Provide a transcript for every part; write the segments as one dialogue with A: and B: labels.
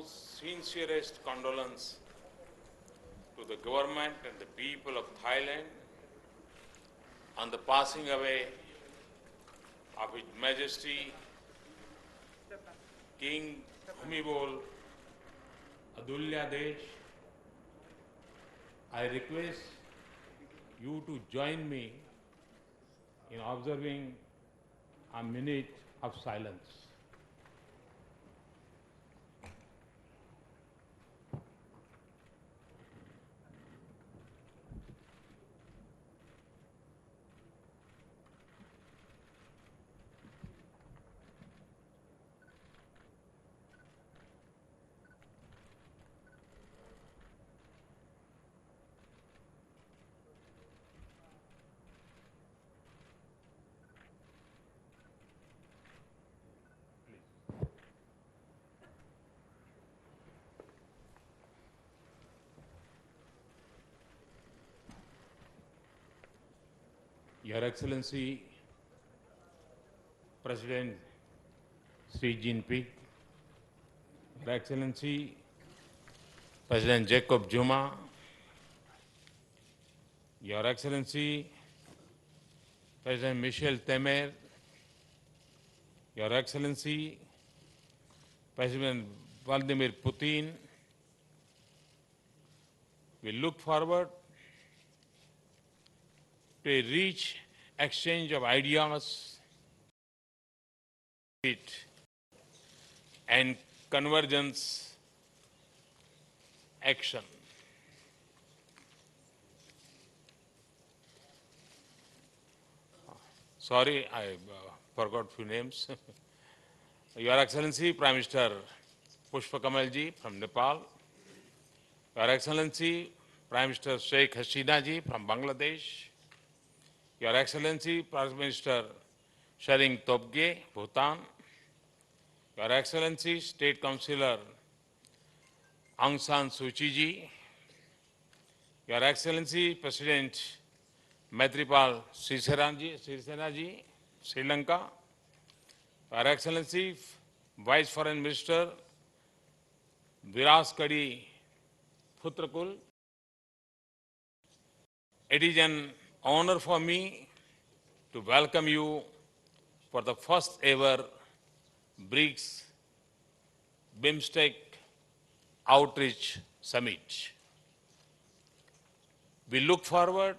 A: sincerest condolence to the government and the people of Thailand on the passing away of His Majesty King Bhumibol Adulyadesh. I request you to join me in observing a minute of silence. Your Excellency, President Xi Jinping, Your Excellency, President Jacob Zuma, Your Excellency, President Michel Temer, Your Excellency, President Vladimir Putin, we look forward to a rich exchange of ideas and convergence action. Sorry, I forgot few names. Your Excellency, Prime Minister Pushpa Kamalji from Nepal, Your Excellency, Prime Minister Sheikh Hasina ji from Bangladesh, Your Excellency, Prime Minister Shering Tobge, Bhutan, Your Excellency, State Councillor Aung San Suu Kyi ji, Your Excellency, President Maithripal Sirisena ji, Sri Lanka, Your Excellency, Vice Foreign Minister Viras Kadi Putrakul. It is an honor for me to welcome you for the first ever BRICS-BIMSTEC Outreach Summit. We look forward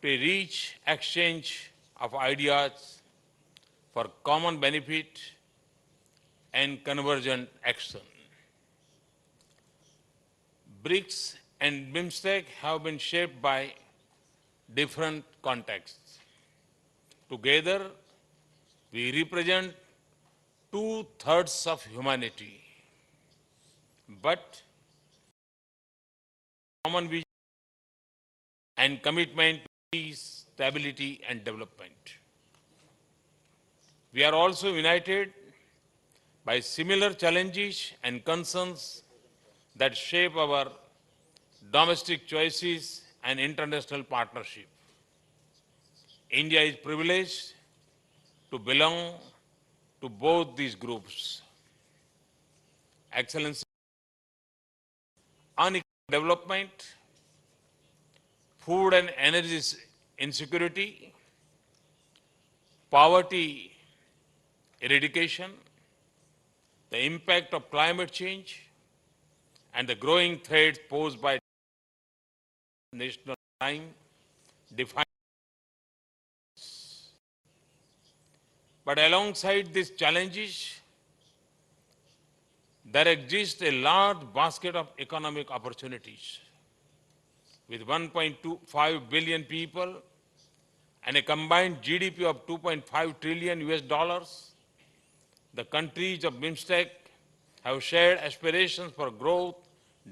A: to a rich exchange of ideas for common benefit and convergent action. BRICS and BIMSTEC have been shaped by different contexts. Together, we represent 2/3 of humanity, but common vision and commitment to peace, stability, and development. We are also united by similar challenges and concerns that shape our domestic choices and international partnership. India is privileged to belong to both these groups. Excellency, unequal development, food and energy insecurity, poverty eradication, the impact of climate change, and the growing threats posed by national crime define. But alongside these challenges, there exists a large basket of economic opportunities. With 1.25 billion people and a combined GDP of $2.5 trillion, the countries of BIMSTEC have shared aspirations for growth,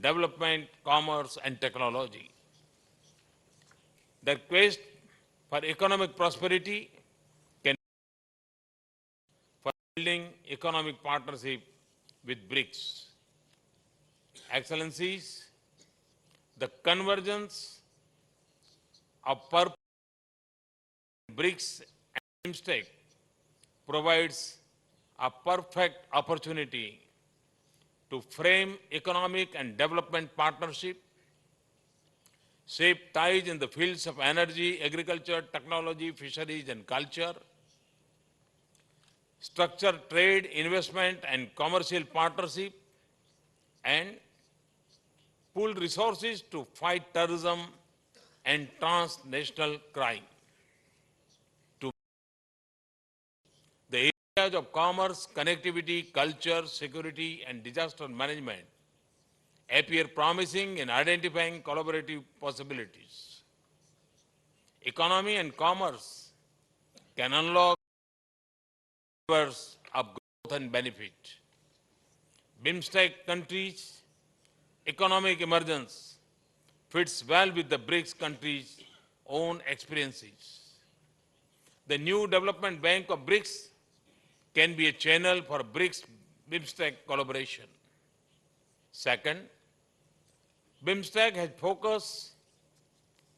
A: development, commerce, and technology. Their quest for economic prosperity can for building economic partnership with BRICS. Excellencies, the convergence of purpose BRICS and BIMSTEC provides a perfect opportunity to frame economic and development partnership, shape ties in the fields of energy, agriculture, technology, fisheries, and culture, structure trade, investment, and commercial partnership, and pool resources to fight terrorism and transnational crime. To the areas of commerce, connectivity, culture, security, and disaster management appear promising in identifying collaborative possibilities. Economy and commerce can unlock levers of growth and benefit. BIMSTEC countries' economic emergence fits well with the BRICS countries' own experiences. The new development bank of BRICS can be a channel for BRICS-BIMSTEC collaboration. Second, BIMSTEC has focused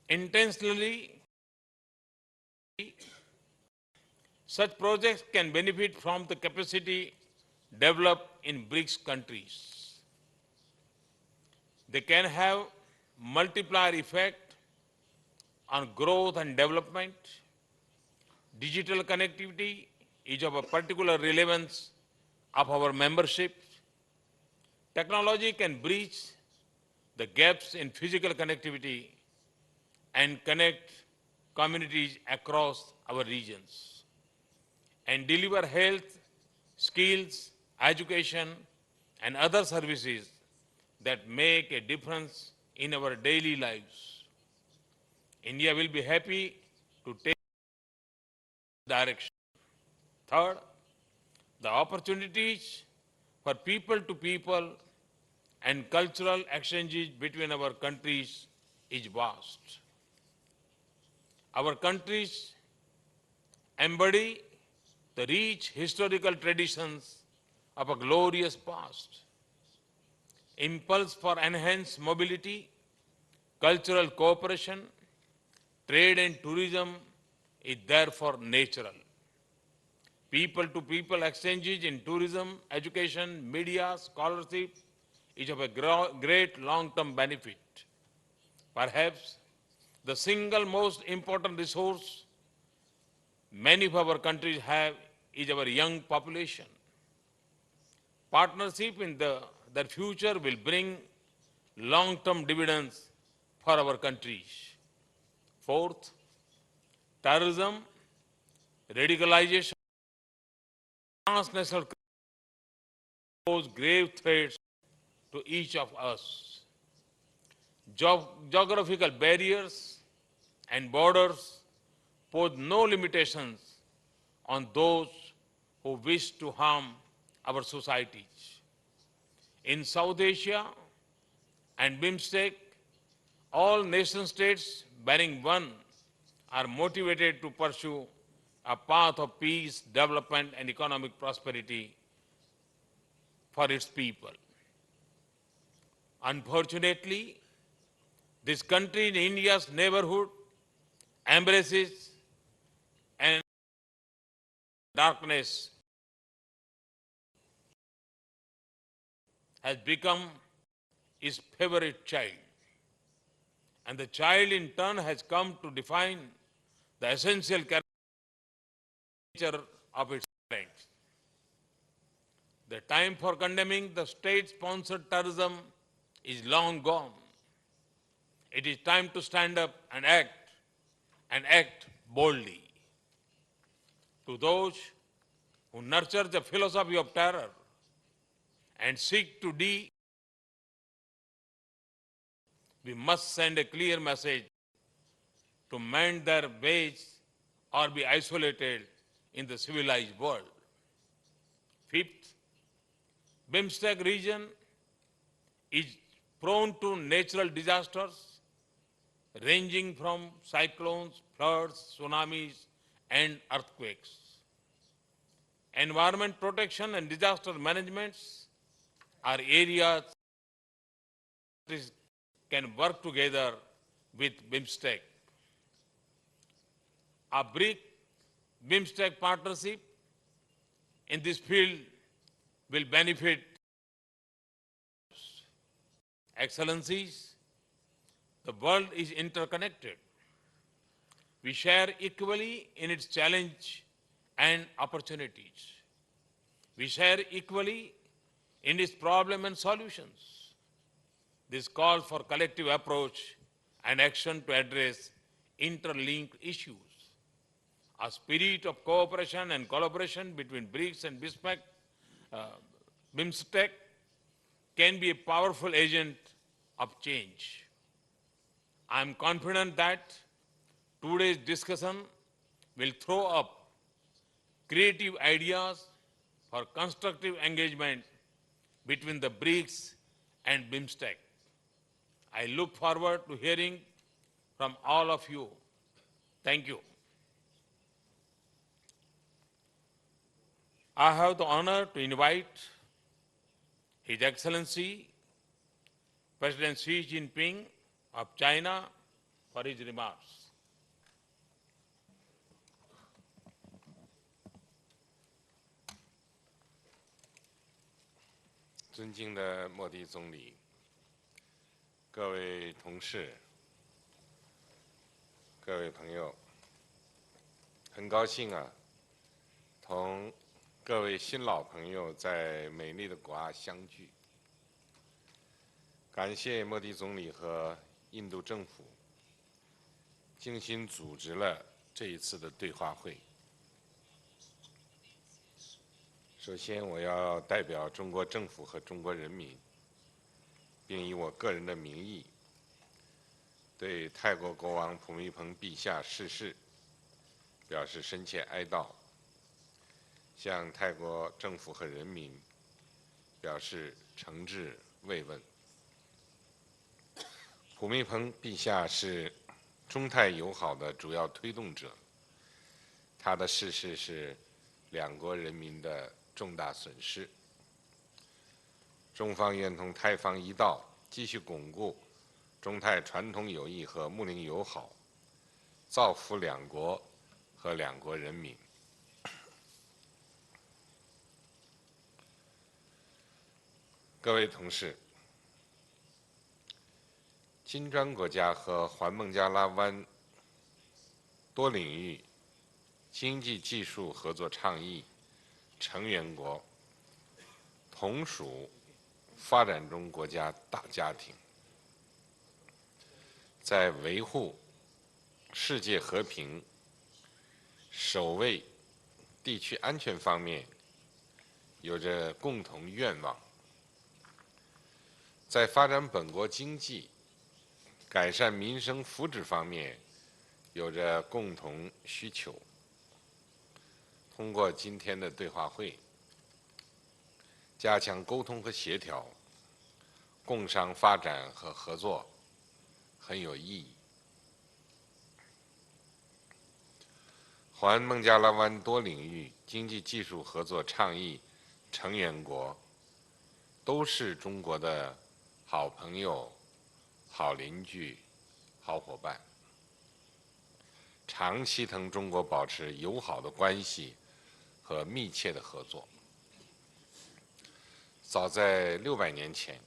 A: intentionally. Such projects can benefit from the capacity developed in BRICS countries. They can have multiplier effect on growth and development. Digital connectivity is of a particular relevance of our membership. Technology can bridge the gaps in physical connectivity and connect communities across our regions and deliver health, skills, education, and other services that make a difference in our daily lives. India will be happy to take this direction. Third, the opportunities for people to people and cultural exchanges between our countries is vast. Our countries embody the rich historical traditions of a glorious past. Impulse for enhanced mobility, cultural cooperation, trade and tourism is therefore natural. People-to-people exchanges in tourism, education, media, scholarship is of a great long-term benefit. Perhaps the single most important resource many of our countries have is our young population. Partnership in their future will bring long-term dividends for our countries. Fourth, terrorism, radicalization, transnational crime pose grave threats to each of us. Geographical barriers and borders pose no limitations on those who wish to harm our societies. In South Asia and BIMSTEC, all nation states barring one are motivated to pursue a path of peace, development, and economic prosperity for its people. Unfortunately, this country in India's neighborhood embraces and darkness has become his favorite child. And the child in turn has come to define the essential character of its parents. The time for condemning the state-sponsored terrorism is long gone. It is time to stand up and act boldly. To those who nurture the philosophy of terror and seek to we must send a clear message to mend their ways or be isolated in the civilized world. Fifth, BIMSTEC region is prone to natural disasters ranging from cyclones, floods, tsunamis, and earthquakes. Environment protection and disaster management are areas that can work together with BIMSTEC. A BRIC-BIMSTEC partnership in this field will benefit Excellencies, the world is interconnected. We share equally in its challenge and opportunities. We share equally in its problem and solutions. This calls for collective approach and action to address interlinked issues. A spirit of cooperation and collaboration between BRICS and BIMSTEC can be a powerful agent of change. I am confident that today's discussion will throw up creative ideas for constructive engagement between the BRICS and BIMSTEC. I look forward to hearing from all of you. Thank you. I have the honor to invite His Excellency President Xi Jinping of China for his remarks.
B: 尊敬的莫迪总理，各位同事，各位朋友，很高兴同各位新老朋友在美丽的果阿相聚。感谢莫迪总理和印度政府精心组织了这一次的对话会。首先，我要代表中国政府和中国人民，并以我个人的名义，对泰国国王普密蓬陛下逝世表示深切哀悼，向泰国政府和人民表示诚挚慰问。普密蓬陛下是中泰友好的主要推动者，他的逝世是两国人民的重大损失。中方愿同泰方一道，继续巩固中泰传统友谊和睦邻友好，造福两国和两国人民。各位同事，金砖国家和环孟加拉湾多领域经济技术合作倡议成员国同属发展中国家大家庭，在维护世界和平、守卫地区安全方面有着共同愿望，在发展本国经济、改善民生福祉方面有着共同需求。通过今天的对话会，加强沟通和协调，共商发展和合作很有意义。环孟加拉湾多领域经济技术合作倡议成员国都是中国的好朋友、好邻居、好伙伴，长期同中国保持友好的关系和密切的合作。早在600年前，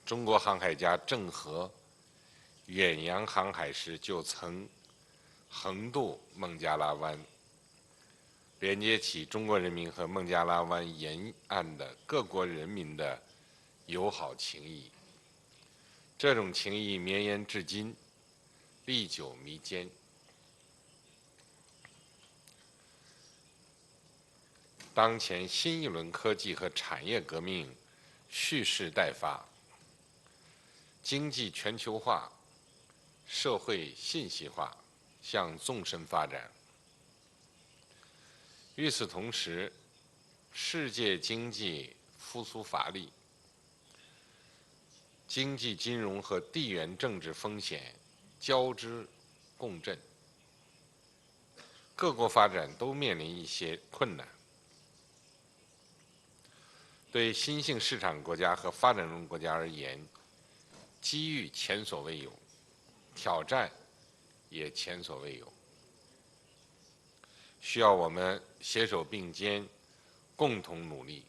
B: 中国航海家郑和远洋航海时就曾横渡孟加拉湾，连接起中国人民和孟加拉湾沿岸的各国人民的友好情谊。这种情谊绵延至今，历久弥坚。当前新一轮科技和产业革命蓄势待发，经济全球化、社会信息化向纵深发展。与此同时，世界经济复苏乏力，经济金融和地缘政治风险交织共振，各国发展都面临一些困难。对新兴市场国家和发展中国家而言，机遇前所未有，挑战也前所未有，需要我们携手并肩，共同努力。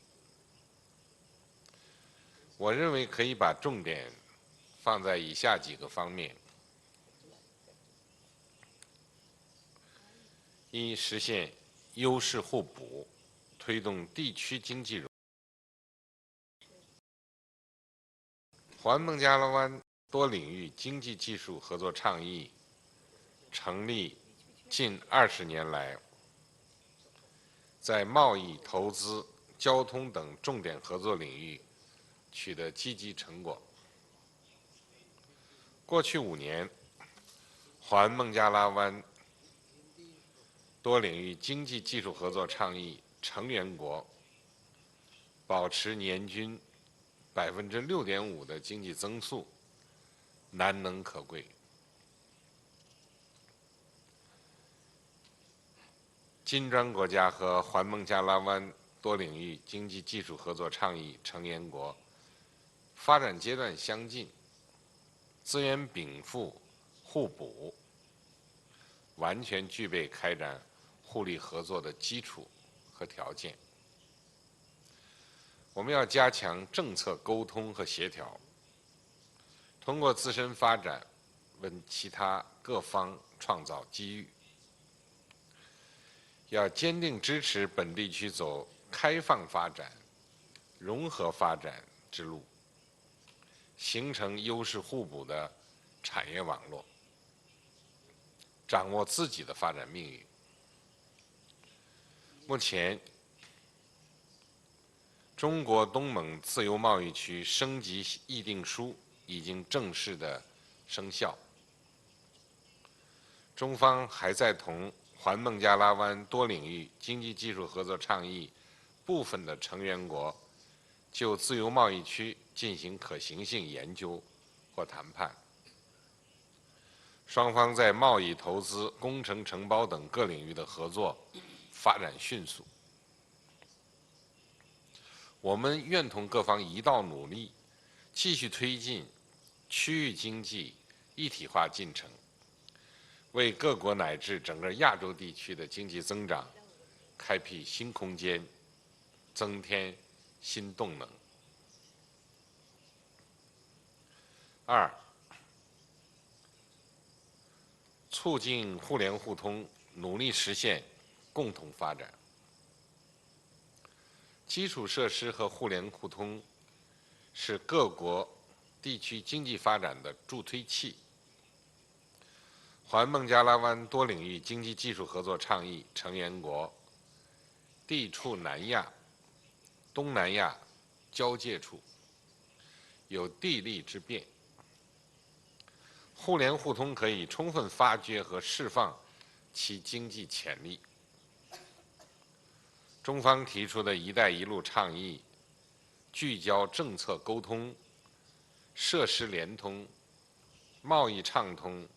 B: 我认为可以把重点放在以下几个方面：一、实现优势互补，推动地区经济融。环孟加拉湾多领域经济技术合作倡议成立近20年来，在贸易、投资、交通等重点合作领域取得积极成果。过去5年，环孟加拉湾多领域经济技术合作倡议成员国保持年均6.5%的经济增速，难能可贵。金砖国家和环孟加拉湾多领域经济技术合作倡议成员国发展阶段相近，资源禀赋互补，完全具备开展互利合作的基础和条件。我们要加强政策沟通和协调，通过自身发展为其他各方创造机遇。要坚定支持本地区走开放发展、融合发展之路，形成优势互补的产业网络，掌握自己的发展命运。目前，中国东盟自由贸易区升级议定书已经正式的生效。中方还在同环孟加拉湾多领域经济技术合作倡议部分的成员国就自由贸易区进行可行性研究或谈判。双方在贸易、投资、工程承包等各领域的合作发展迅速。我们愿同各方一道努力，继续推进区域经济一体化进程，为各国乃至整个亚洲地区的经济增长开辟新空间，增添新动能。2、促进互联互通，努力实现共同发展。基础设施和互联互通是各国地区经济发展的助推器。环孟加拉湾多领域经济技术合作倡议成员国地处南亚、东南亚交界处，有地利之便。互联互通可以充分发掘和释放其经济潜力。中方提出的“一带一路”倡议，聚焦政策沟通、设施联通、贸易畅通、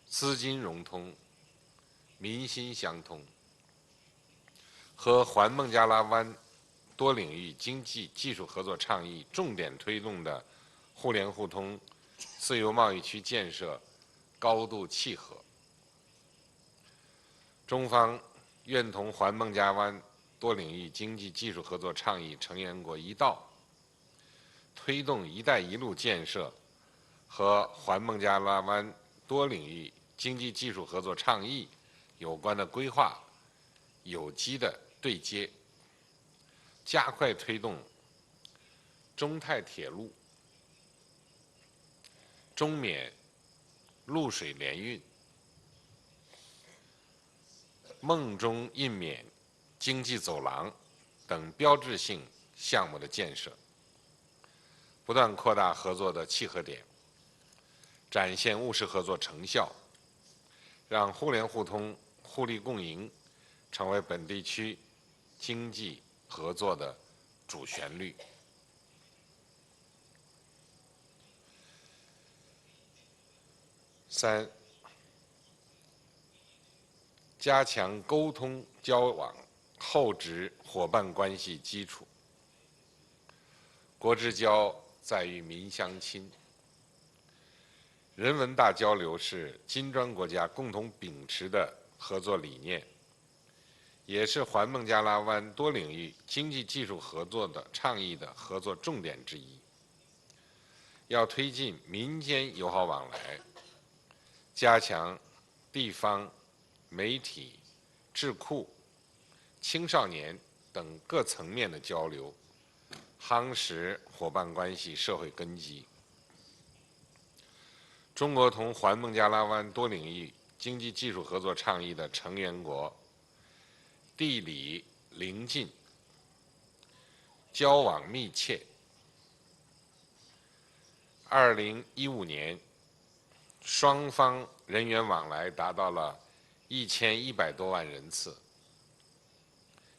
B: 资金融通、民心相通，和环孟加拉湾多领域经济技术合作倡议重点推动的互联互通、自由贸易区建设高度契合。中方愿同环孟加拉湾多领域经济技术合作倡议成员国一道，推动“一带一路”建设和环孟加拉湾多领域经济技术合作倡议有关的规划有机的对接，加快推动中泰铁路、中缅陆水联运、孟中印缅经济走廊等标志性项目的建设，不断扩大合作的契合点，展现务实合作成效，让互联互通、互利共赢成为本地区经济合作的主旋律。3、加强沟通交往，厚植伙伴关系基础。国之交在于民相亲，人文大交流是金砖国家共同秉持的合作理念，也是环孟加拉湾多领域经济技术合作的倡议的合作重点之一。要推进民间友好往来，加强地方、媒体、智库、青少年等各层面的交流，夯实伙伴关系社会根基。中国同环孟加拉湾多领域经济技术合作倡议的成员国地理邻近，交往密切。2015年，双方人员往来达到了1100多万人次，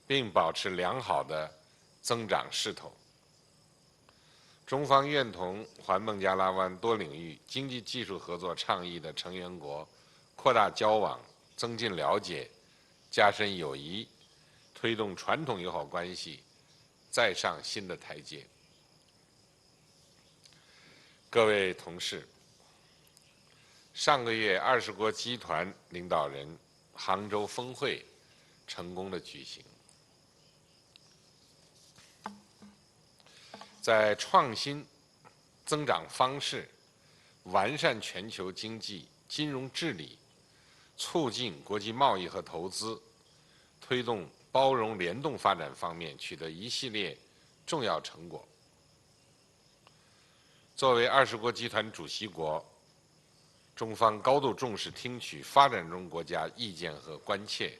B: 并保持良好的增长势头。中方愿同环孟加拉湾多领域经济技术合作倡议的成员国扩大交往，增进了解，加深友谊，推动传统友好关系再上新的台阶。各位同事，上个月20国集团领导人杭州峰会成功的举行，在创新增长方式、完善全球经济金融治理、促进国际贸易和投资、推动包容联动发展方面取得一系列重要成果。作为20国集团主席国，中方高度重视听取发展中国家意见和关切，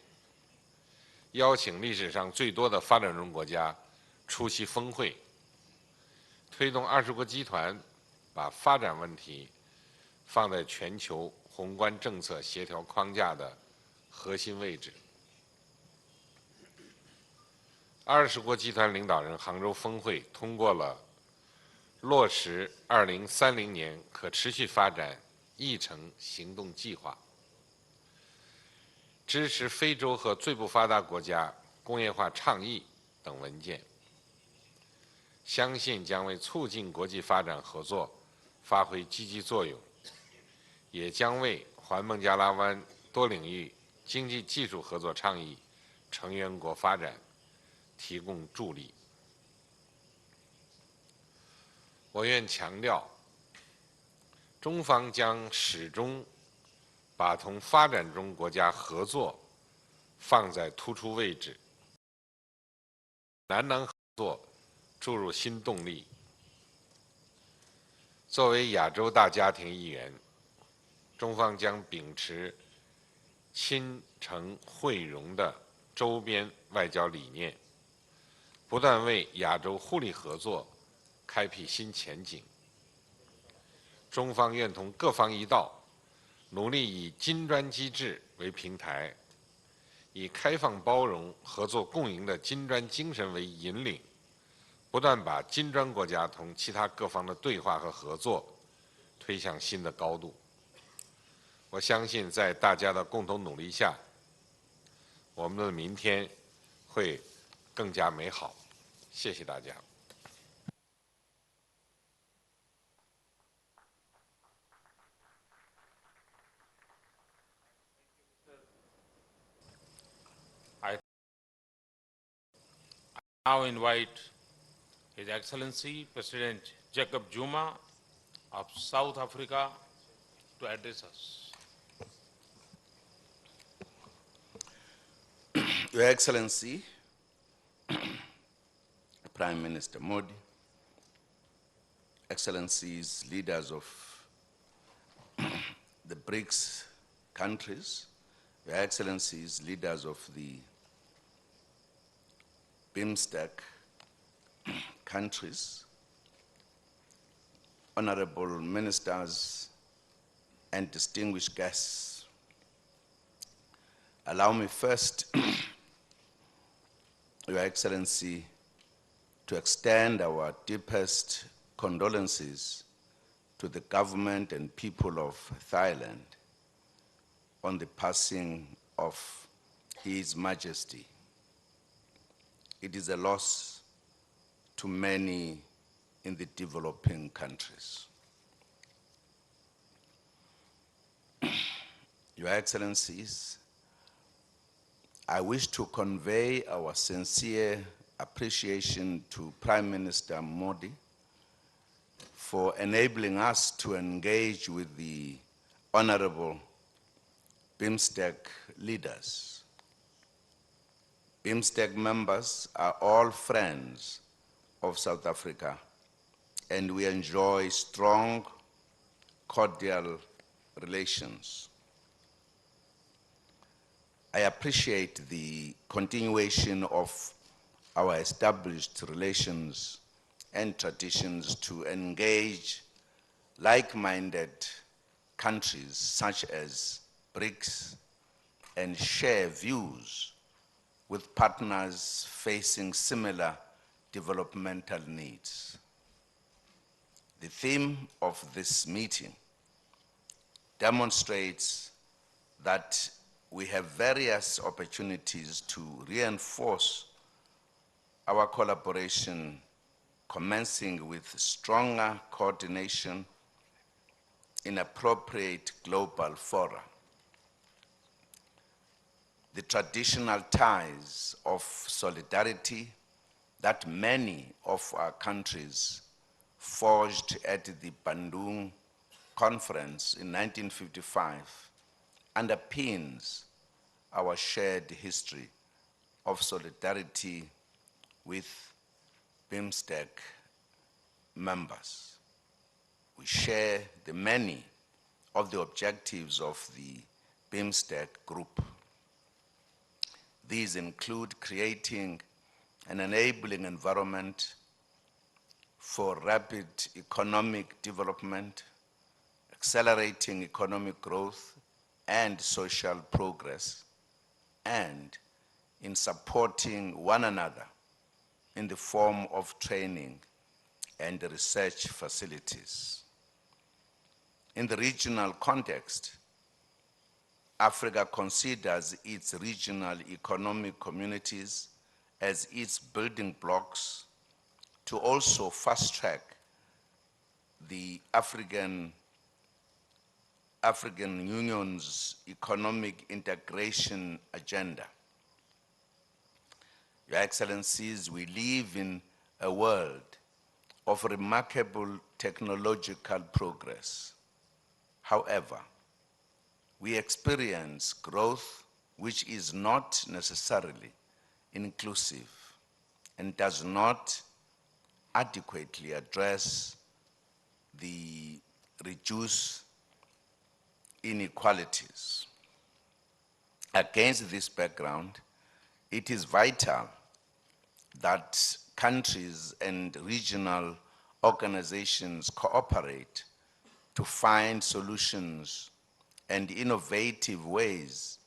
B: 邀请历史上最多的发展中国家出席峰会，推动20国集团把发展问题放在全球宏观政策协调框架的核心位置。20国集团领导人杭州峰会通过了落实2030年可持续发展议程行动计划，支持非洲和最不发达国家工业化倡议等文件，相信将为促进国际发展合作发挥积极作用，也将为环孟加拉湾多领域经济技术合作倡议成员国发展提供助力。我愿强调，中方将始终把同发展中国家合作放在突出位置，南南合作注入新动力。作为亚洲大家庭一员，中方将秉持亲诚惠容的周边外交理念，不断为亚洲互利合作开辟新前景。中方愿同各方一道，努力以金砖机制为平台，以开放包容、合作共赢的金砖精神为引领，不断把金砖国家同其他各方的对话和合作推向新的高度。我相信，在大家的共同努力下，我们的明天会更加美好。谢谢大家。
A: I now invite His Excellency President Jacob Zuma of South Africa to address us.
C: Your Excellency, Prime Minister Modi, Excellencies, leaders of the BRICS countries, Your Excellencies, leaders of the BIMSTEC countries, honorable ministers, and distinguished guests. Allow me first, Your Excellency, to extend our deepest condolences to the government and people of Thailand on the passing of His Majesty. It is a loss to many in the developing countries. Your Excellencies, I wish to convey our sincere appreciation to Prime Minister Modi for enabling us to engage with the honorable BIMSTEC leaders. BIMSTEC members are all friends of South Africa, and we enjoy strong, cordial relations. I appreciate the continuation of our established relations and traditions to engage like-minded countries such as BRICS and share views with partners facing similar developmental needs. The theme of this meeting demonstrates that we have various opportunities to reinforce our collaboration, commencing with stronger coordination in appropriate global fora. The traditional ties of solidarity that many of our countries forged at the Bandung Conference in 1955 underpins our shared history of solidarity with BIMSTEC members. We share the many of the objectives of the BIMSTEC group. These include creating an enabling environment for rapid economic development, accelerating economic growth and social progress, and in supporting one another in the form of training and research facilities. In the regional context, Africa considers its regional economic communities as its building blocks to also fast-track the African Union's economic integration agenda. Your Excellencies, we live in a world of remarkable technological progress. However, we experience growth which is not necessarily inclusive and does not adequately address the reduced inequalities. Against this background, it is vital that countries and regional organizations cooperate to find solutions and innovative ways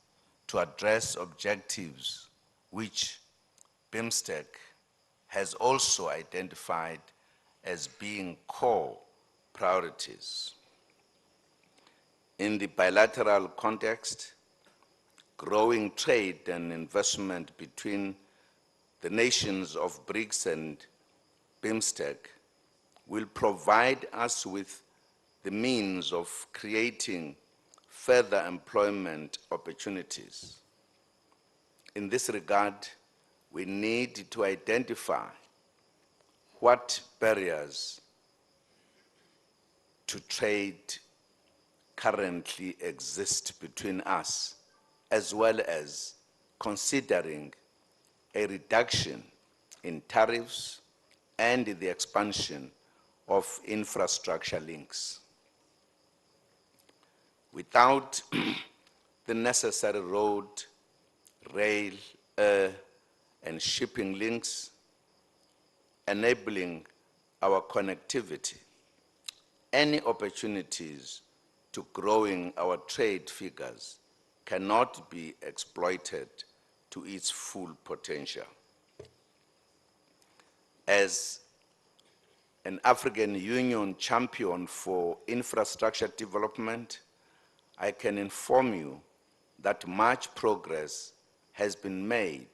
C: to address objectives which BIMSTEC has also identified as being core priorities. In the bilateral context, growing trade and investment between the nations of BRICS and BIMSTEC will provide us with the means of creating further employment opportunities. In this regard, we need to identify what barriers to trade currently exist between us, as well as considering a reduction in tariffs and the expansion of infrastructure links. Without the necessary road, rail, air, and shipping links enabling our connectivity, any opportunities to growing our trade figures cannot be exploited to its full potential. As an African Union champion for infrastructure development, I can inform you that much progress has been made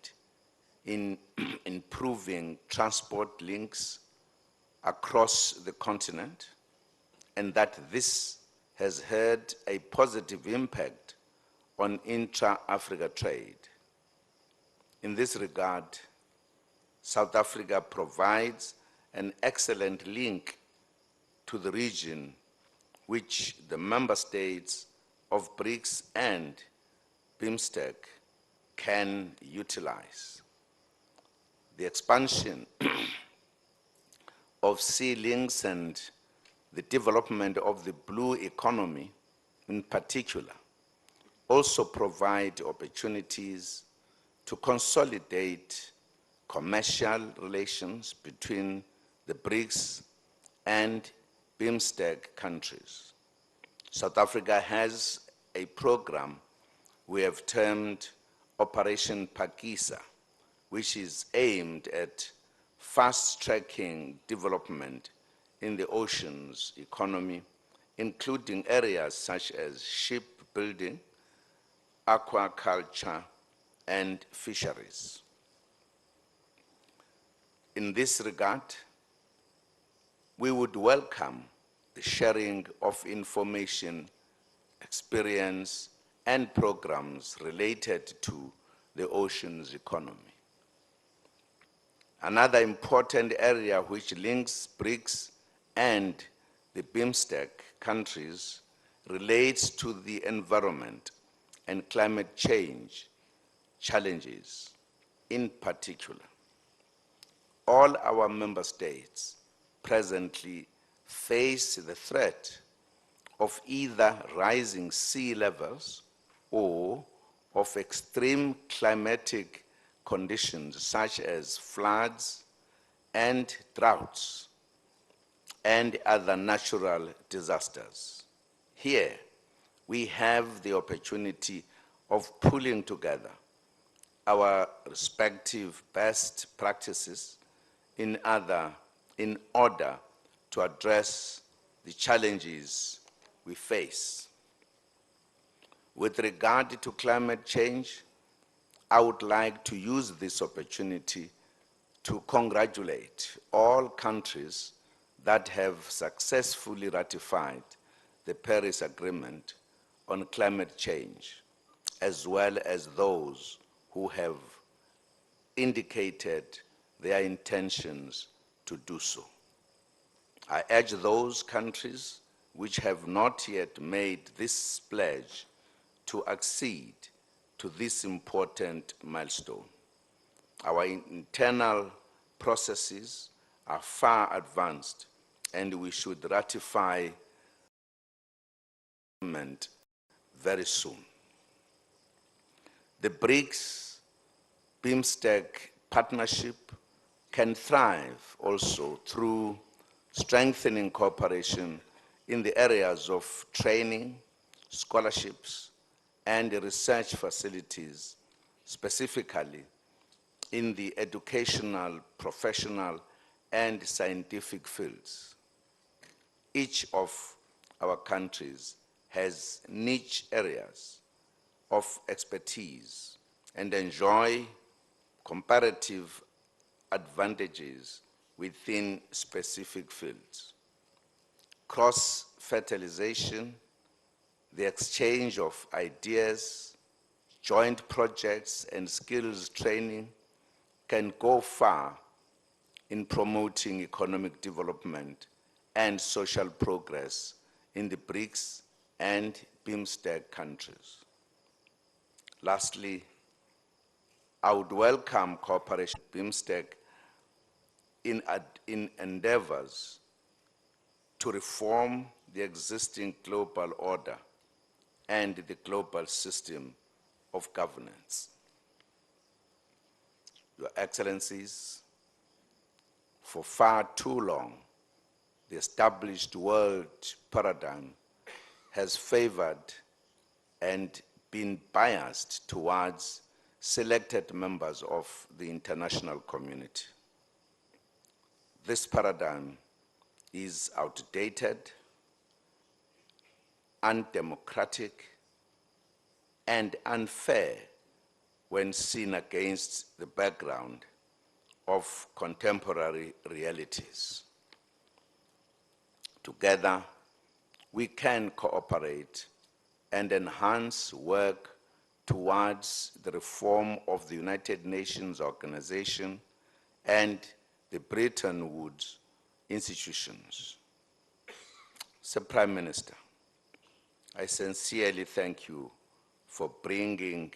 C: in improving transport links across the continent, and that this has had a positive impact on intra-Africa trade. In this regard, South Africa provides an excellent link to the region which the member states of BRICS and BIMSTEC can utilize. The expansion of sea links and the development of the blue economy in particular also provide opportunities to consolidate commercial relations between the BRICS and BIMSTEC countries. South Africa has a program we have termed Operation Pakisa, which is aimed at fast-tracking development in the oceans economy, including areas such as shipbuilding, aquaculture, and fisheries. In this regard, we would welcome the sharing of information, experience, and programs related to the oceans economy. Another important area which links BRICS and the BIMSTEC countries relates to the environment and climate change challenges in particular. All our member states presently face the threat of either rising sea levels or of extreme climatic conditions such as floods and droughts and other natural disasters. Here, we have the opportunity of pulling together our respective best practices in order to address the challenges we face. With regard to climate change, I would like to use this opportunity to congratulate all countries that have successfully ratified the Paris Agreement on climate change, as well as those who have indicated their intentions to do so. I urge those countries which have not yet made this pledge to accede to this important milestone. Our internal processes are far advanced, and we should ratify the agreement very soon. The BRICS-BIMSTEC partnership can thrive also through strengthening cooperation in the areas of training, scholarships, and research facilities, specifically in the educational, professional, and scientific fields. Each of our countries has niche areas of expertise and enjoy comparative advantages within specific fields. Cross-fertilization, the exchange of ideas, joint projects, and skills training can go far in promoting economic development and social progress in the BRICS and BIMSTEC countries. Lastly, I would welcome cooperation with BIMSTEC in endeavors to reform the existing global order and the global system of governance. Your Excellencies, for far too long, the established world paradigm has favored and been biased towards selected members of the international community. This paradigm is outdated, undemocratic, and unfair when seen against the background of contemporary realities. Together, we can cooperate and enhance work towards the reform of the United Nations Organization and the Bretton Woods institutions. Mr. Prime Minister, I sincerely thank you for bringing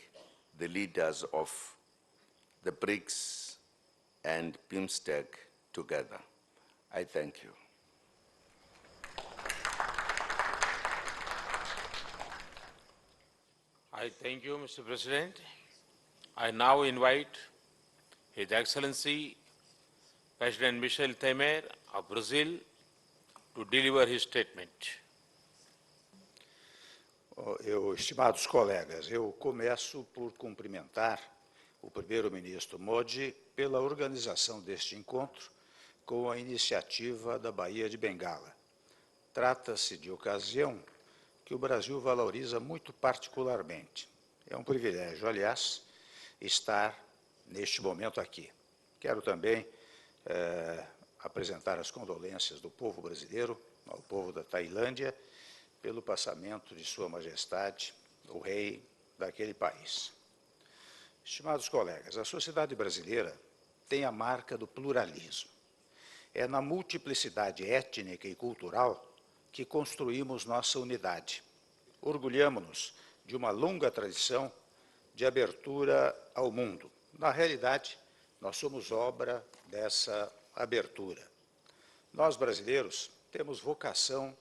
C: the leaders of the BRICS and BIMSTEC together. I thank you.
A: I thank you, Mr. President. I now invite His Excellency President Michel Temer of Brazil to deliver his statement.
D: Estimados colegas, eu começo por cumprimentar o primeiro-ministro Modi pela organização deste encontro com a iniciativa da Baía de Bengala. Trata-se de ocasião que o Brasil valoriza muito particularmente. É um privilégio, aliás, estar neste momento aqui. Quero também apresentar as condolências do povo brasileiro ao povo da Tailândia pelo passamento de Sua Majestade, o rei daquele país. Estimados colegas, a sociedade brasileira tem a marca do pluralismo. É na multiplicidade étnica e cultural que construímos nossa unidade. Orgulhamo-nos de uma longa tradição de abertura ao mundo. Na realidade, nós somos obra dessa abertura. Nós, brasileiros, temos vocação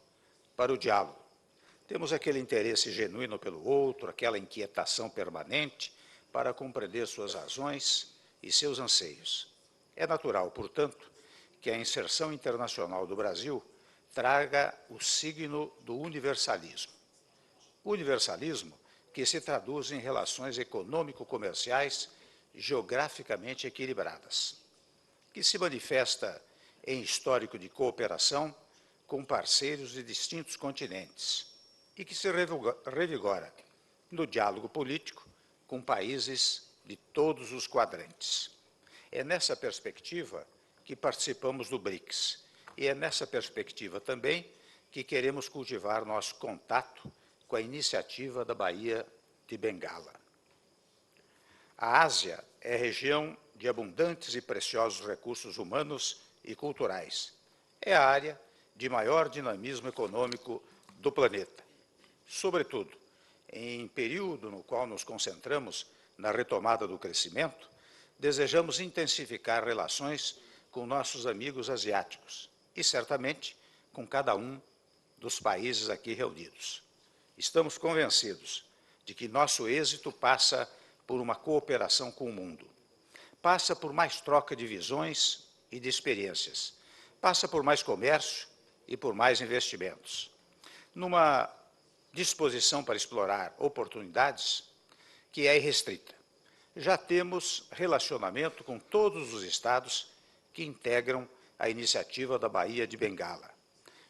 D: para o diálogo. Temos aquele interesse genuíno pelo outro, aquela inquietação permanente para compreender suas razões e seus anseios. É natural, portanto, que a inserção internacional do Brasil traga o signo do universalismo. Universalismo que se traduz em relações econômico-comerciais geograficamente equilibradas, que se manifesta em histórico de cooperação com parceiros de distintos continentes e que se revigora no diálogo político com países de todos os quadrantes. É nessa perspectiva que participamos do BRICS e é nessa perspectiva também que queremos cultivar nosso contato com a iniciativa da Baía de Bengala. A Ásia é região de abundantes e preciosos recursos humanos e culturais. É a área de maior dinamismo econômico do planeta. Sobretudo, em período no qual nos concentramos na retomada do crescimento, desejamos intensificar relações com nossos amigos asiáticos e, certamente, com cada um dos países aqui reunidos. Estamos convencidos de que nosso êxito passa por uma cooperação com o mundo. Passa por mais troca de visões e de experiências. Passa por mais comércio e por mais investimentos. Numa disposição para explorar oportunidades que é irrestrita. Já temos relacionamento com todos os estados que integram a iniciativa da Baía de Bengala.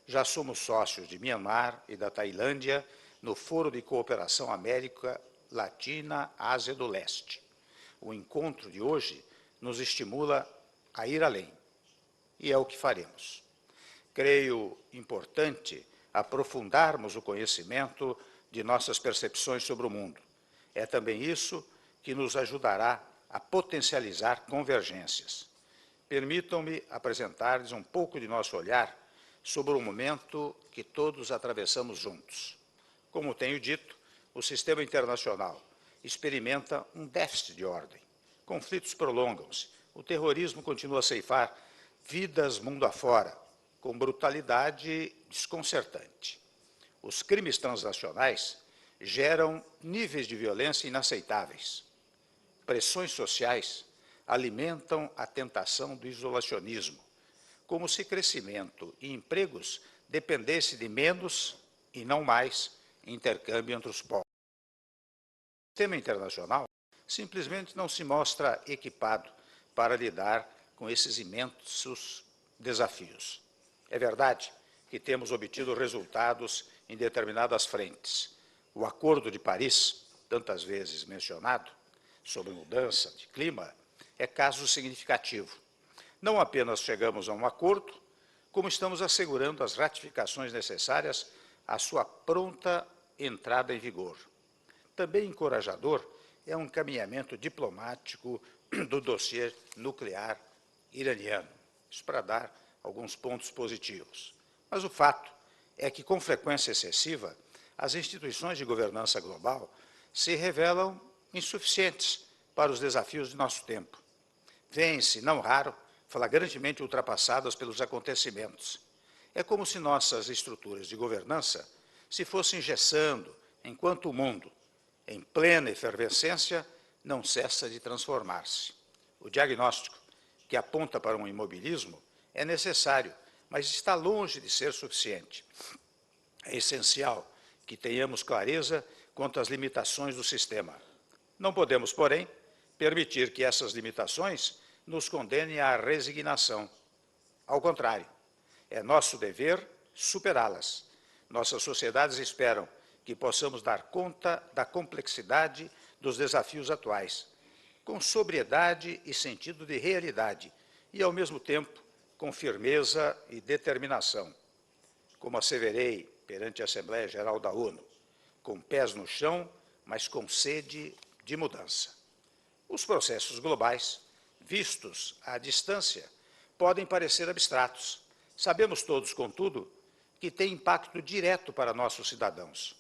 D: Já somos sócios de Myanmar e da Tailândia no Foro de Cooperação América Latina, Ásia do Leste. O encontro de hoje nos estimula a ir além, e é o que faremos. Creio importante aprofundarmos o conhecimento de nossas percepções sobre o mundo. É também isso que nos ajudará a potencializar convergências. Permitam-me apresentar-lhes um pouco de nosso olhar sobre o momento que todos atravessamos juntos. Como tenho dito, o sistema internacional experimenta um déficit de ordem. Conflitos prolongam-se, o terrorismo continua a ceifar vidas mundo afora, com brutalidade desconcertante. Os crimes transnacionais geram níveis de violência inaceitáveis. Pressões sociais alimentam a tentação do isolacionismo, como se crescimento e empregos dependesse de menos e não mais intercâmbio entre os povos. O sistema internacional simplesmente não se mostra equipado para lidar com esses imensos desafios. É verdade que temos obtido resultados em determinadas frentes. O Acordo de Paris, tantas vezes mencionado, sobre mudança de clima, é caso significativo. Não apenas chegamos a um acordo, como estamos assegurando as ratificações necessárias à sua pronta entrada em vigor. Também encorajador é um encaminhamento diplomático do dossiê nuclear iraniano. Isso para dar alguns pontos positivos. Mas o fato é que, com frequência excessiva, as instituições de governança global se revelam insuficientes para os desafios de nosso tempo. Vêm-se, não raro, flagrantemente ultrapassadas pelos acontecimentos. É como se nossas estruturas de governança se fossem engessando, enquanto o mundo, em plena efervescência, não cessa de transformar-se. O diagnóstico, que aponta para um imobilismo, é necessário, mas está longe de ser suficiente. É essencial que tenhamos clareza quanto às limitações do sistema. Não podemos, porém, permitir que essas limitações nos condenem à resignação. Ao contrário, é nosso dever superá-las. Nossas sociedades esperam que possamos dar conta da complexidade dos desafios atuais, com sobriedade e sentido de realidade, e, ao mesmo tempo, com firmeza e determinação. Como asseverei perante a Assembleia Geral da ONU, com pés no chão, mas com sede de mudança. Os processos globais, vistos à distância, podem parecer abstratos. Sabemos todos, contudo, que têm impacto direto para nossos cidadãos.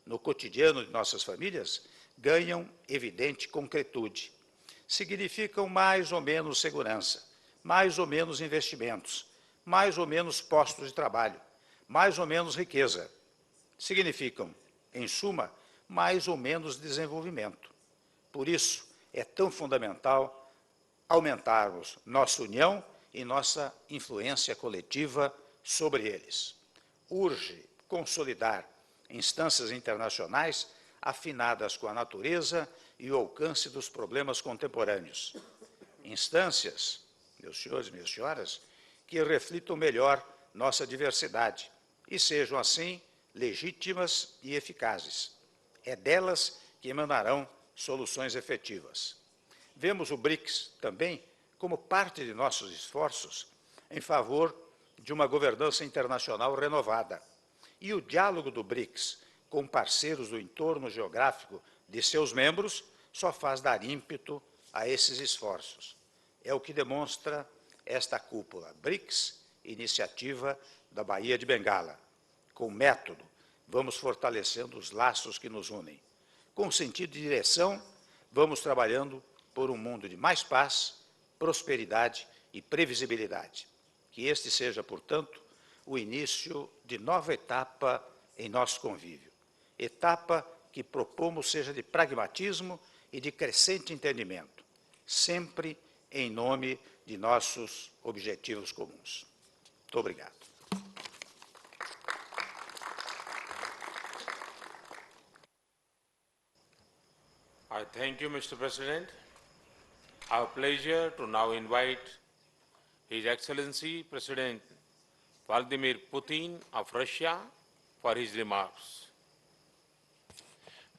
D: No cotidiano de nossas famílias, ganham evidente concretude. Significam mais ou menos segurança, mais ou menos investimentos, mais ou menos postos de trabalho, mais ou menos riqueza. Significam, em suma, mais ou menos desenvolvimento. Por isso, é tão fundamental aumentarmos nossa união e nossa influência coletiva sobre eles. Urge consolidar instâncias internacionais afinadas com a natureza e o alcance dos problemas contemporâneos. Instâncias, meus senhores e minhas senhoras, que reflitam melhor nossa diversidade e sejam, assim, legítimas e eficazes. É delas que emanarão soluções efetivas. Vemos o BRICS também como parte de nossos esforços em favor de uma governança internacional renovada. E o diálogo do BRICS com parceiros do entorno geográfico de seus membros só faz dar ímpeto a esses esforços. É o que demonstra esta cúpula BRICS, iniciativa da Baía de Bengala. Com método, vamos fortalecendo os laços que nos unem. Com sentido de direção, vamos trabalhando por um mundo de mais paz, prosperidade e previsibilidade. Que este seja, portanto, o início de nova etapa em nosso convívio. Etapa que propomos seja de pragmatismo e de crescente entendimento, sempre em nome de nossos objetivos comuns. Muito obrigado.
A: I thank you, Mr. President. Our pleasure to now invite His Excellency President Vladimir Putin of Russia for his remarks.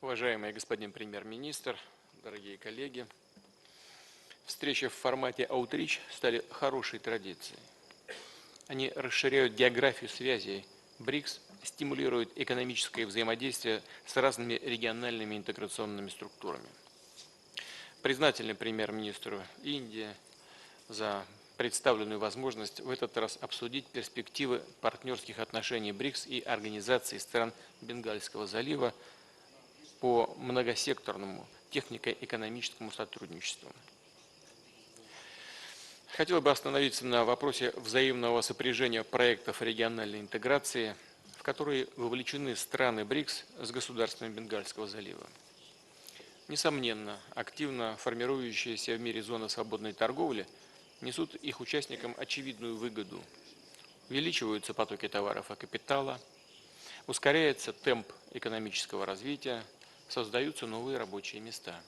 E: Уважаемый господин премьер-министр, дорогие коллеги, встречи в формате Outreach стали хорошей традицией. Они расширяют географию связей БРИКС, стимулируют экономическое взаимодействие с разными региональными интеграционными структурами. Признательны премьер-министру Индии за представленную возможность в этот раз обсудить перспективы партнерских отношений БРИКС и организации стран Бенгальского залива по многосекторному технико-экономическому сотрудничеству. Хотел бы остановиться на вопросе взаимного сопряжения проектов региональной интеграции, в которые вовлечены страны БРИКС с государствами Бенгальского залива. Несомненно, активно формирующиеся в мире зоны свободной торговли несут их участникам очевидную выгоду. Увеличиваются потоки товаров и капитала, ускоряется темп экономического развития, создаются новые рабочие места.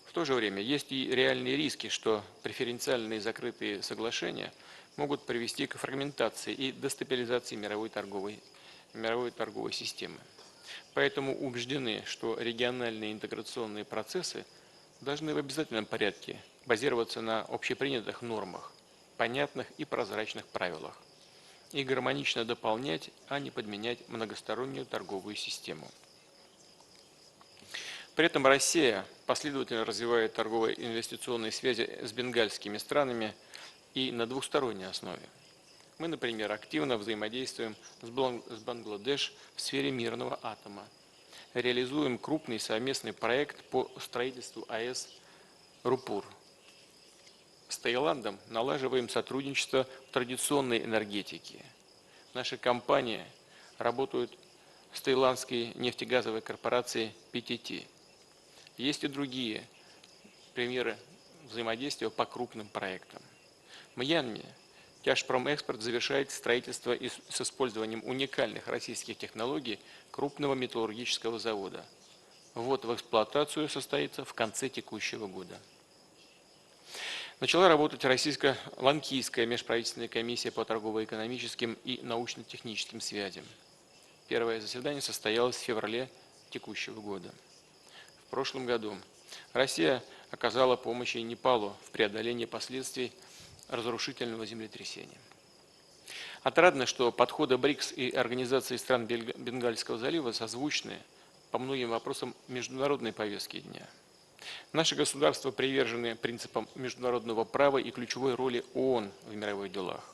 E: В то же время есть и реальные риски, что преференциальные закрытые соглашения могут привести к фрагментации и дестабилизации мировой торговой системы. Поэтому убеждены, что региональные интеграционные процессы должны в обязательном порядке базироваться на общепринятых нормах, понятных и прозрачных правилах, и гармонично дополнять, а не подменять многостороннюю торговую систему. При этом Россия последовательно развивает торгово-инвестиционные связи с бенгальскими странами и на двусторонней основе. Мы, например, активно взаимодействуем с Бангладеш в сфере мирного атома. Реализуем крупный совместный проект по строительству АЭС Рупур. С Таиландом налаживаем сотрудничество в традиционной энергетике. Наши компании работают с таиландской нефтегазовой корпорацией PTT. Есть и другие примеры взаимодействия по крупным проектам. В Мьянме Тяжпромэкспорт завершает строительство с использованием уникальных российских технологий крупного металлургического завода. Ввод в эксплуатацию состоится в конце текущего года. Начала работать Российско-Ланкийская межправительственная комиссия по торгово-экономическим и научно-техническим связям. Первое заседание состоялось в феврале текущего года. В прошлом году Россия оказала помощь и Непалу в преодолении последствий разрушительного землетрясения. Отрадно, что подходы БРИКС и Организации стран Бенгальского залива созвучны по многим вопросам международной повестки дня. Наши государства привержены принципам международного права и ключевой роли ООН в мировых делах.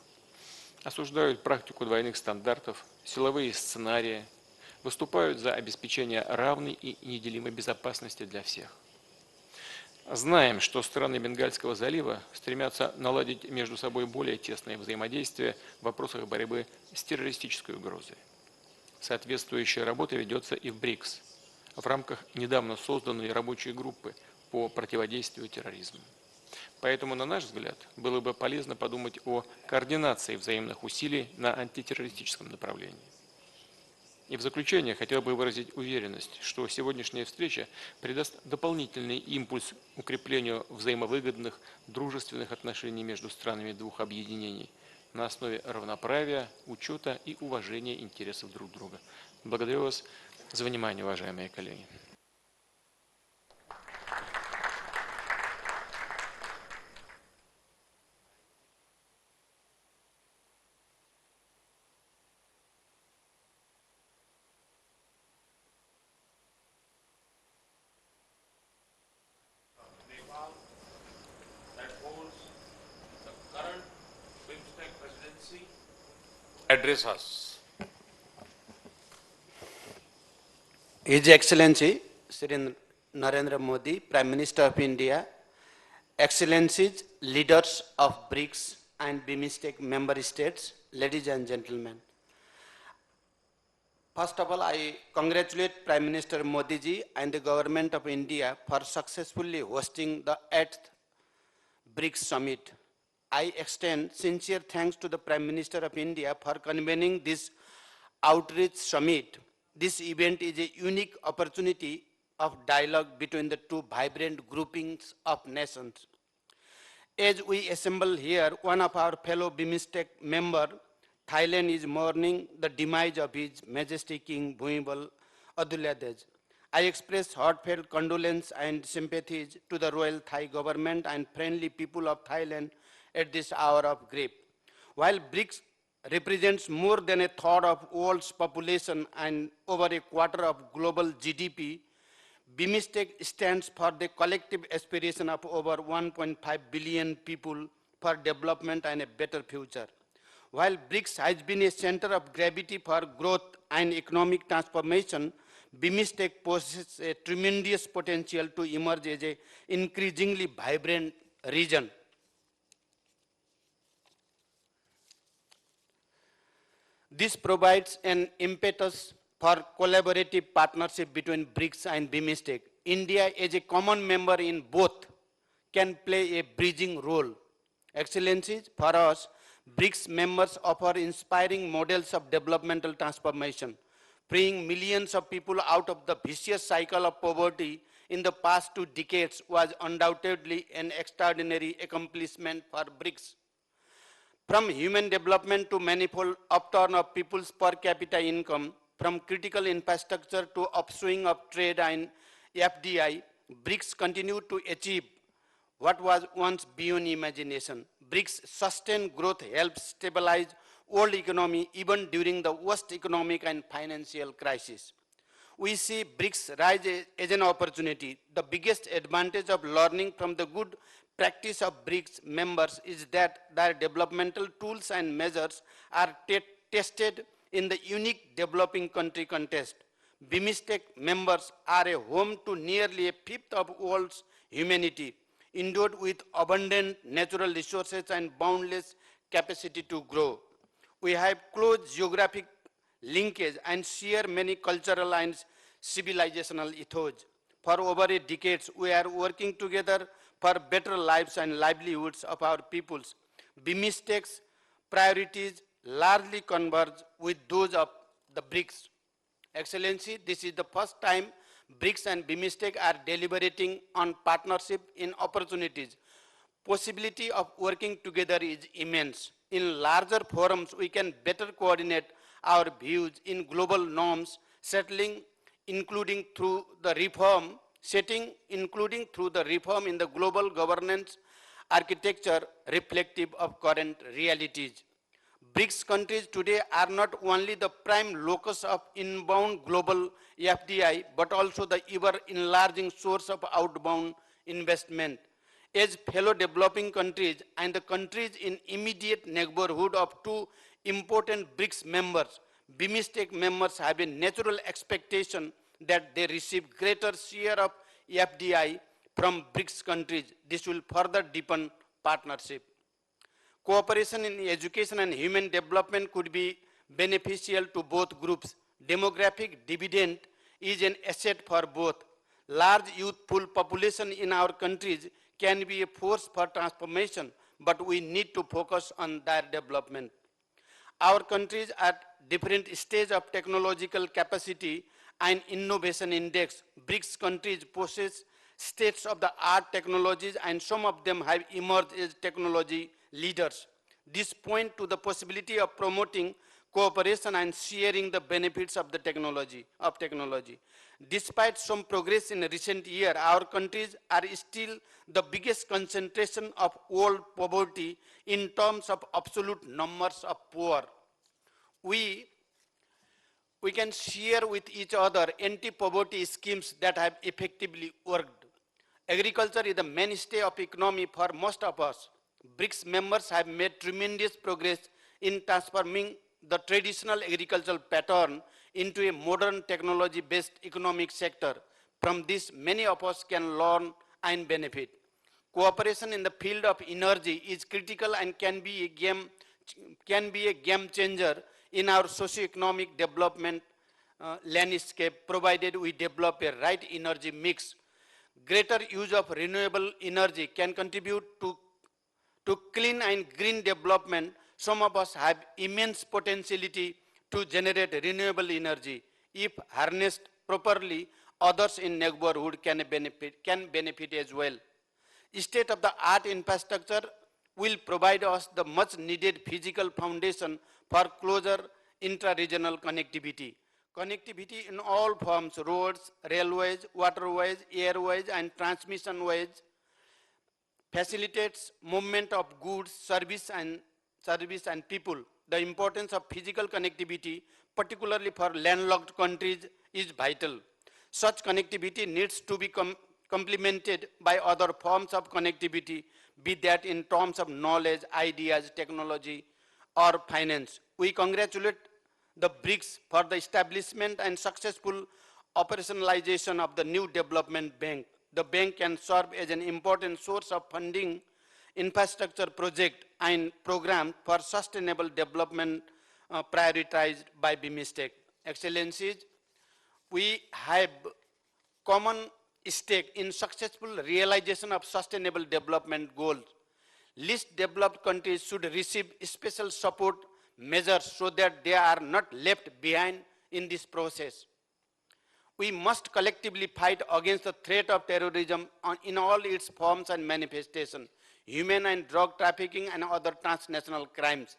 E: Осуждают практику двойных стандартов, силовые сценарии, выступают за обеспечение равной и неделимой безопасности для всех. Знаем, что страны Бенгальского залива стремятся наладить между собой более тесное взаимодействие в вопросах борьбы с террористической угрозой. Соответствующая работа ведется и в БРИКС в рамках недавно созданной рабочей группы по противодействию терроризму. Поэтому, на наш взгляд, было бы полезно подумать о координации взаимных усилий на антитеррористическом направлении. И в заключение хотел бы выразить уверенность, что сегодняшняя встреча придаст дополнительный импульс укреплению взаимовыгодных, дружественных отношений между странами двух объединений на основе равноправия, учета и уважения интересов друг друга. Благодарю вас за внимание, уважаемые коллеги.
A: Nepal that holds the current BIMSTEC presidency address us.
F: His Excellency Shri Narendra Modi, Prime Minister of India, Excellencies, leaders of BRICS and BIMSTEC member states, ladies and gentlemen. First of all, I congratulate Prime Minister Modi ji and the Government of India for successfully hosting the 8th BRICS Summit. I extend sincere thanks to the Prime Minister of India for convening this outreach summit. This event is a unique opportunity of dialogue between the two vibrant groupings of nations. As we assemble here, one of our fellow BIMSTEC member, Thailand, is mourning the demise of His Majesty King Bhumibol Adulyadej. I express heartfelt condolence and sympathies to the Royal Thai government and friendly people of Thailand at this hour of grief. While BRICS represents more than a third of world's population and over a quarter of global GDP, BIMSTEC stands for the collective aspiration of over 1.5 billion people for development and a better future. While BRICS has been a center of gravity for growth and economic transformation, BIMSTEC possesses a tremendous potential to emerge as an increasingly vibrant region. This provides an impetus for collaborative partnership between BRICS and BIMSTEC. India, as a common member in both, can play a bridging role. Excellencies, for us, BRICS members offer inspiring models of developmental transformation. Freeing millions of people out of the vicious cycle of poverty in the past 2 decades was undoubtedly an extraordinary accomplishment for BRICS. From human development to manifold upturn of people's per capita income, from critical infrastructure to upswing of trade and FDI, BRICS continue to achieve what was once beyond imagination. BRICS' sustained growth helps stabilize world economy even during the worst economic and financial crisis. We see BRICS rise as an opportunity. The biggest advantage of learning from the good practice of BRICS members is that their developmental tools and measures are tested in the unique developing country context. BIMSTEC members are a home to nearly a fifth of world's humanity, endowed with abundant natural resources and boundless capacity to grow. We have close geographic linkage and share many cultural and civilizational ethos. For over a decade, we are working together for better lives and livelihoods of our peoples. BIMSTEC's priorities largely converge with those of the BRICS. Excellency, this is the first time BRICS and BIMSTEC are deliberating on partnership in opportunities. Possibility of working together is immense. In larger forums, we can better coordinate our views in global norms, including through the reform in the global governance architecture reflective of current realities. BRICS countries today are not only the prime locus of inbound global FDI, but also the ever enlarging source of outbound investment. As fellow developing countries and the countries in immediate neighborhood of two important BRICS members, BIMSTEC members have a natural expectation that they receive greater share of FDI from BRICS countries. This will further deepen partnership. Cooperation in education and human development could be beneficial to both groups. Demographic dividend is an asset for both. Large youthful population in our countries can be a force for transformation, but we need to focus on their development. Our countries at different stage of technological capacity and innovation index. BRICS countries possess state-of-the-art technologies, and some of them have emerged as technology leaders. This points to the possibility of promoting cooperation and sharing the benefits of the technology. Despite some progress in recent years, our countries are still the biggest concentration of world poverty in terms of absolute numbers of poor. We can share with each other anti-poverty schemes that have effectively worked. Agriculture is the mainstay of economy for most of us. BRICS members have made tremendous progress in transforming the traditional agricultural pattern into a modern technology-based economic sector. From this, many of us can learn and benefit. Cooperation in the field of energy is critical and can be a game changer in our socio-economic development landscape, provided we develop a right energy mix. Greater use of renewable energy can contribute to clean and green development. Some of us have immense potentiality to generate renewable energy. If harnessed properly, others in neighborhood can benefit as well. State-of-the-art infrastructure will provide us the much needed physical foundation for closer intra-regional connectivity. Connectivity in all forms, roads, railways, waterways, airways, and transmission ways, facilitates movement of goods, service and people. The importance of physical connectivity, particularly for landlocked countries, is vital. Such connectivity needs to be complemented by other forms of connectivity, be that in terms of knowledge, ideas, technology, or finance. We congratulate the BRICS for the establishment and successful operationalization of the new development bank. The bank can serve as an important source of funding infrastructure project and program for sustainable development prioritized by BIMSTEC. Excellencies, we have common stake in successful realization of sustainable development goals. Least developed countries should receive special support measures so that they are not left behind in this process. We must collectively fight against the threat of terrorism in all its forms and manifestations, human and drug trafficking and other transnational crimes.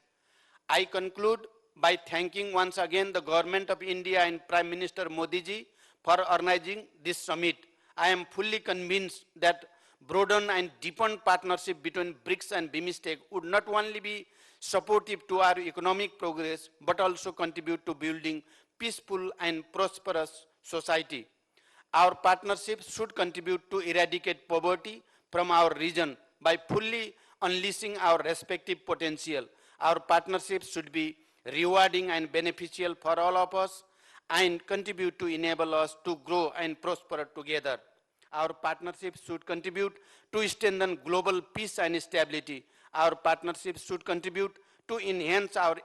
F: I conclude by thanking once again the Government of India and Prime Minister Modi ji for organizing this summit. I am fully convinced that broadened and deepened partnership between BRICS and BIMSTEC would not only be supportive to our economic progress, but also contribute to building peaceful and prosperous society. Our partnership should contribute to eradicate poverty from our region, by fully unleashing our respective potential. Our partnership should be rewarding and beneficial for all of us and contribute to enable us to grow and prosper together. Our partnership should contribute to strengthen global peace and stability. Our partnership should contribute to enhance our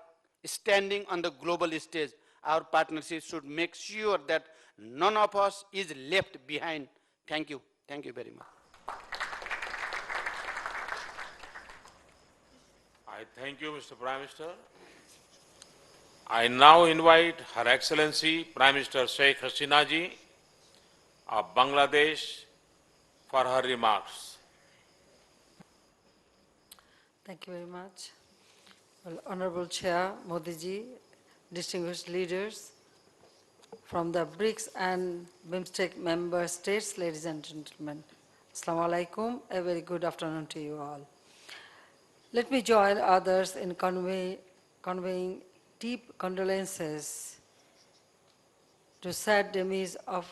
F: standing on the global stage. Our partnership should make sure that none of us is left behind. Thank you. Thank you very much.
A: I thank you, Mr. Prime Minister. I now invite Her Excellency Prime Minister Sheikh Hasina Ji of Bangladesh for her remarks.
G: Thank you very much. Well, Honorable Chair, Modi ji, distinguished leaders from the BRICS and BIMSTEC member states, ladies and gentlemen. Assalamu alaikum, a very good afternoon to you all. Let me join others in conveying deep condolences to sad demise of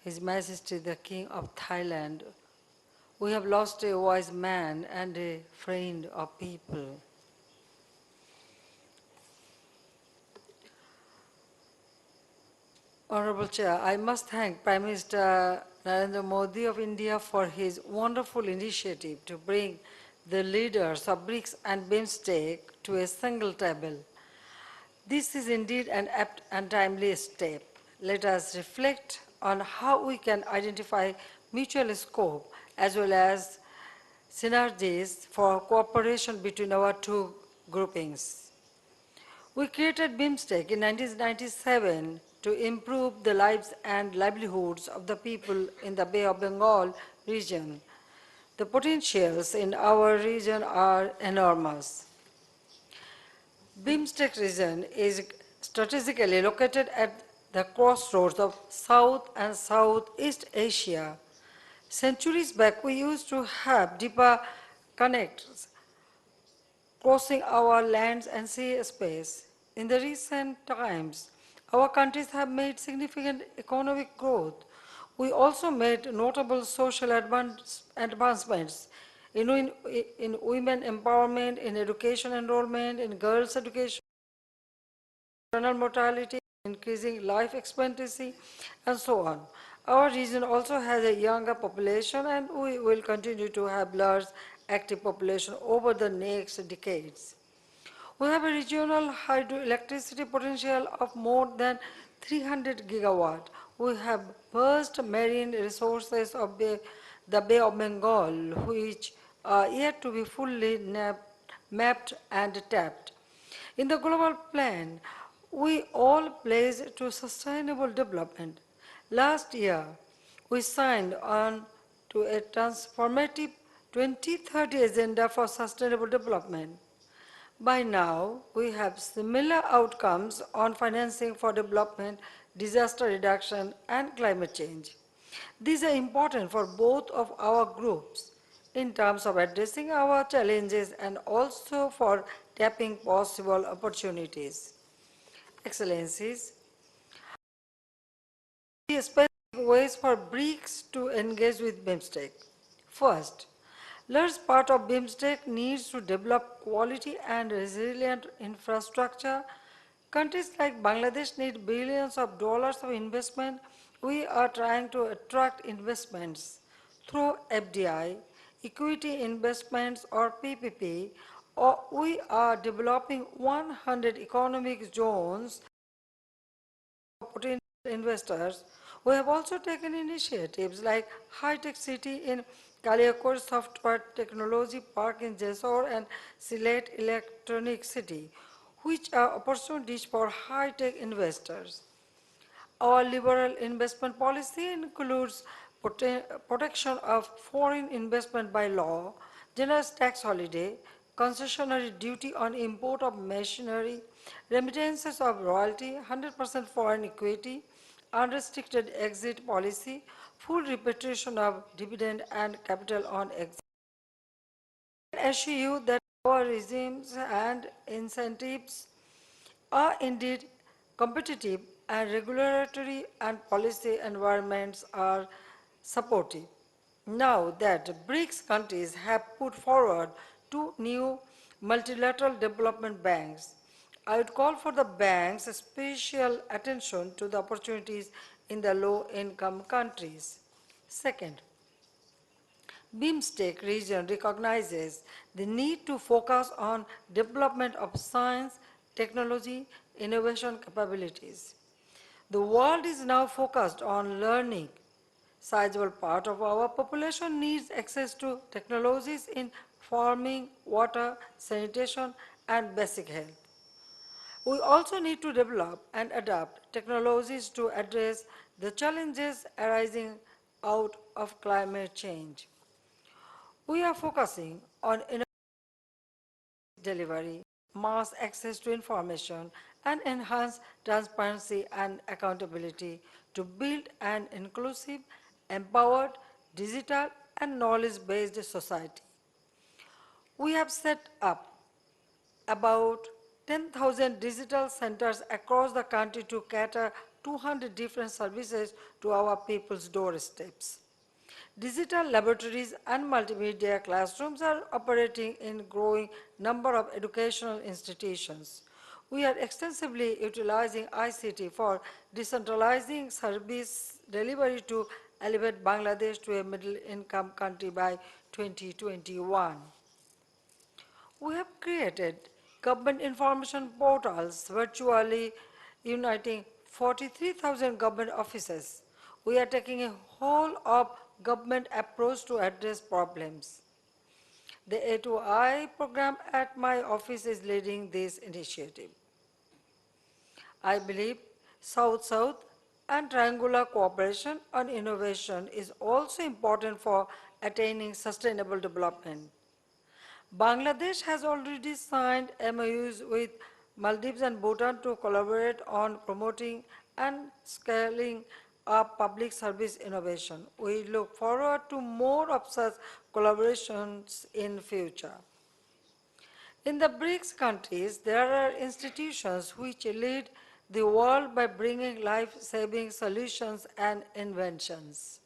G: His Majesty the King of Thailand. We have lost a wise man and a friend of people. Honorable Chair, I must thank Prime Minister Narendra Modi of India for his wonderful initiative to bring the leaders of BRICS and BIMSTEC to a single table. This is indeed an apt and timely step. Let us reflect on how we can identify mutual scope as well as synergies for cooperation between our two groupings. We created BIMSTEC in 1997 to improve the lives and livelihoods of the people in the Bay of Bengal region. The potentials in our region are enormous. BIMSTEC region is strategically located at the crossroads of South and Southeast Asia. Centuries back, we used to have deeper connects crossing our lands and sea space. In the recent times, our countries have made significant economic growth. We also made notable social advancements in women empowerment, in education enrollment, in girls' education, maternal mortality, increasing life expectancy, and so on. Our region also has a younger population, and we will continue to have large active population over the next decades. We have a regional hydroelectricity potential of more than 300 gigawatt. We have vast marine resources of the Bay of Bengal, which are yet to be fully mapped and tapped. In the global plan, we all pledge to sustainable development. Last year, we signed on to a transformative 2030 agenda for sustainable development. By now, we have similar outcomes on financing for development, disaster reduction, and climate change. These are important for both of our groups in terms of addressing our challenges and also for tapping possible opportunities. Excellencies, specific ways for BRICS to engage with BIMSTEC. First, large part of BIMSTEC needs to develop quality and resilient infrastructure. Countries like Bangladesh need billions of dollars of investment. We are trying to attract investments through FDI, equity investments or PPP, or we are developing 100 economic zones for potential investors. We have also taken initiatives like High-Tech City in Kaliakot Software Technology Park in Jessore and Sylhet Electronic City, which are opportunities for high-tech investors. Our liberal investment policy includes protection of foreign investment by law, generous tax holiday, concessionary duty on import of machinery, remittances of royalty, 100% foreign equity, unrestricted exit policy, full repatriation of dividend and capital on exit. I can assure you that our regimes and incentives are indeed competitive and regulatory and policy environments are supportive. Now that BRICS countries have put forward two new multilateral development banks, I would call for the banks special attention to the opportunities in the low-income countries. Second, BIMSTEC region recognizes the need to focus on development of science, technology, innovation capabilities. The world is now focused on learning. Sizable part of our population needs access to technologies in farming, water, sanitation, and basic health. We also need to develop and adapt technologies to address the challenges arising out of climate change. We are focusing on delivery, mass access to information, and enhance transparency and accountability to build an inclusive, empowered, digital, and knowledge-based society. We have set up about 10,000 digital centers across the country to cater 200 different services to our people's doorsteps. Digital laboratories and multimedia classrooms are operating in a growing number of educational institutions. We are extensively utilizing ICT for decentralizing service delivery to elevate Bangladesh to a middle-income country by 2021. We have created government information portals virtually uniting 43,000 government offices. We are taking a whole of government approach to address problems. The A2I program at my office is leading this initiative. I believe South-South and triangular cooperation on innovation is also important for attaining sustainable development. Bangladesh has already signed MOUs with Maldives and Bhutan to collaborate on promoting and scaling up public service innovation. We look forward to more of such collaborations in future. In the BRICS countries, there are institutions which lead the world by bringing life-saving solutions and inventions.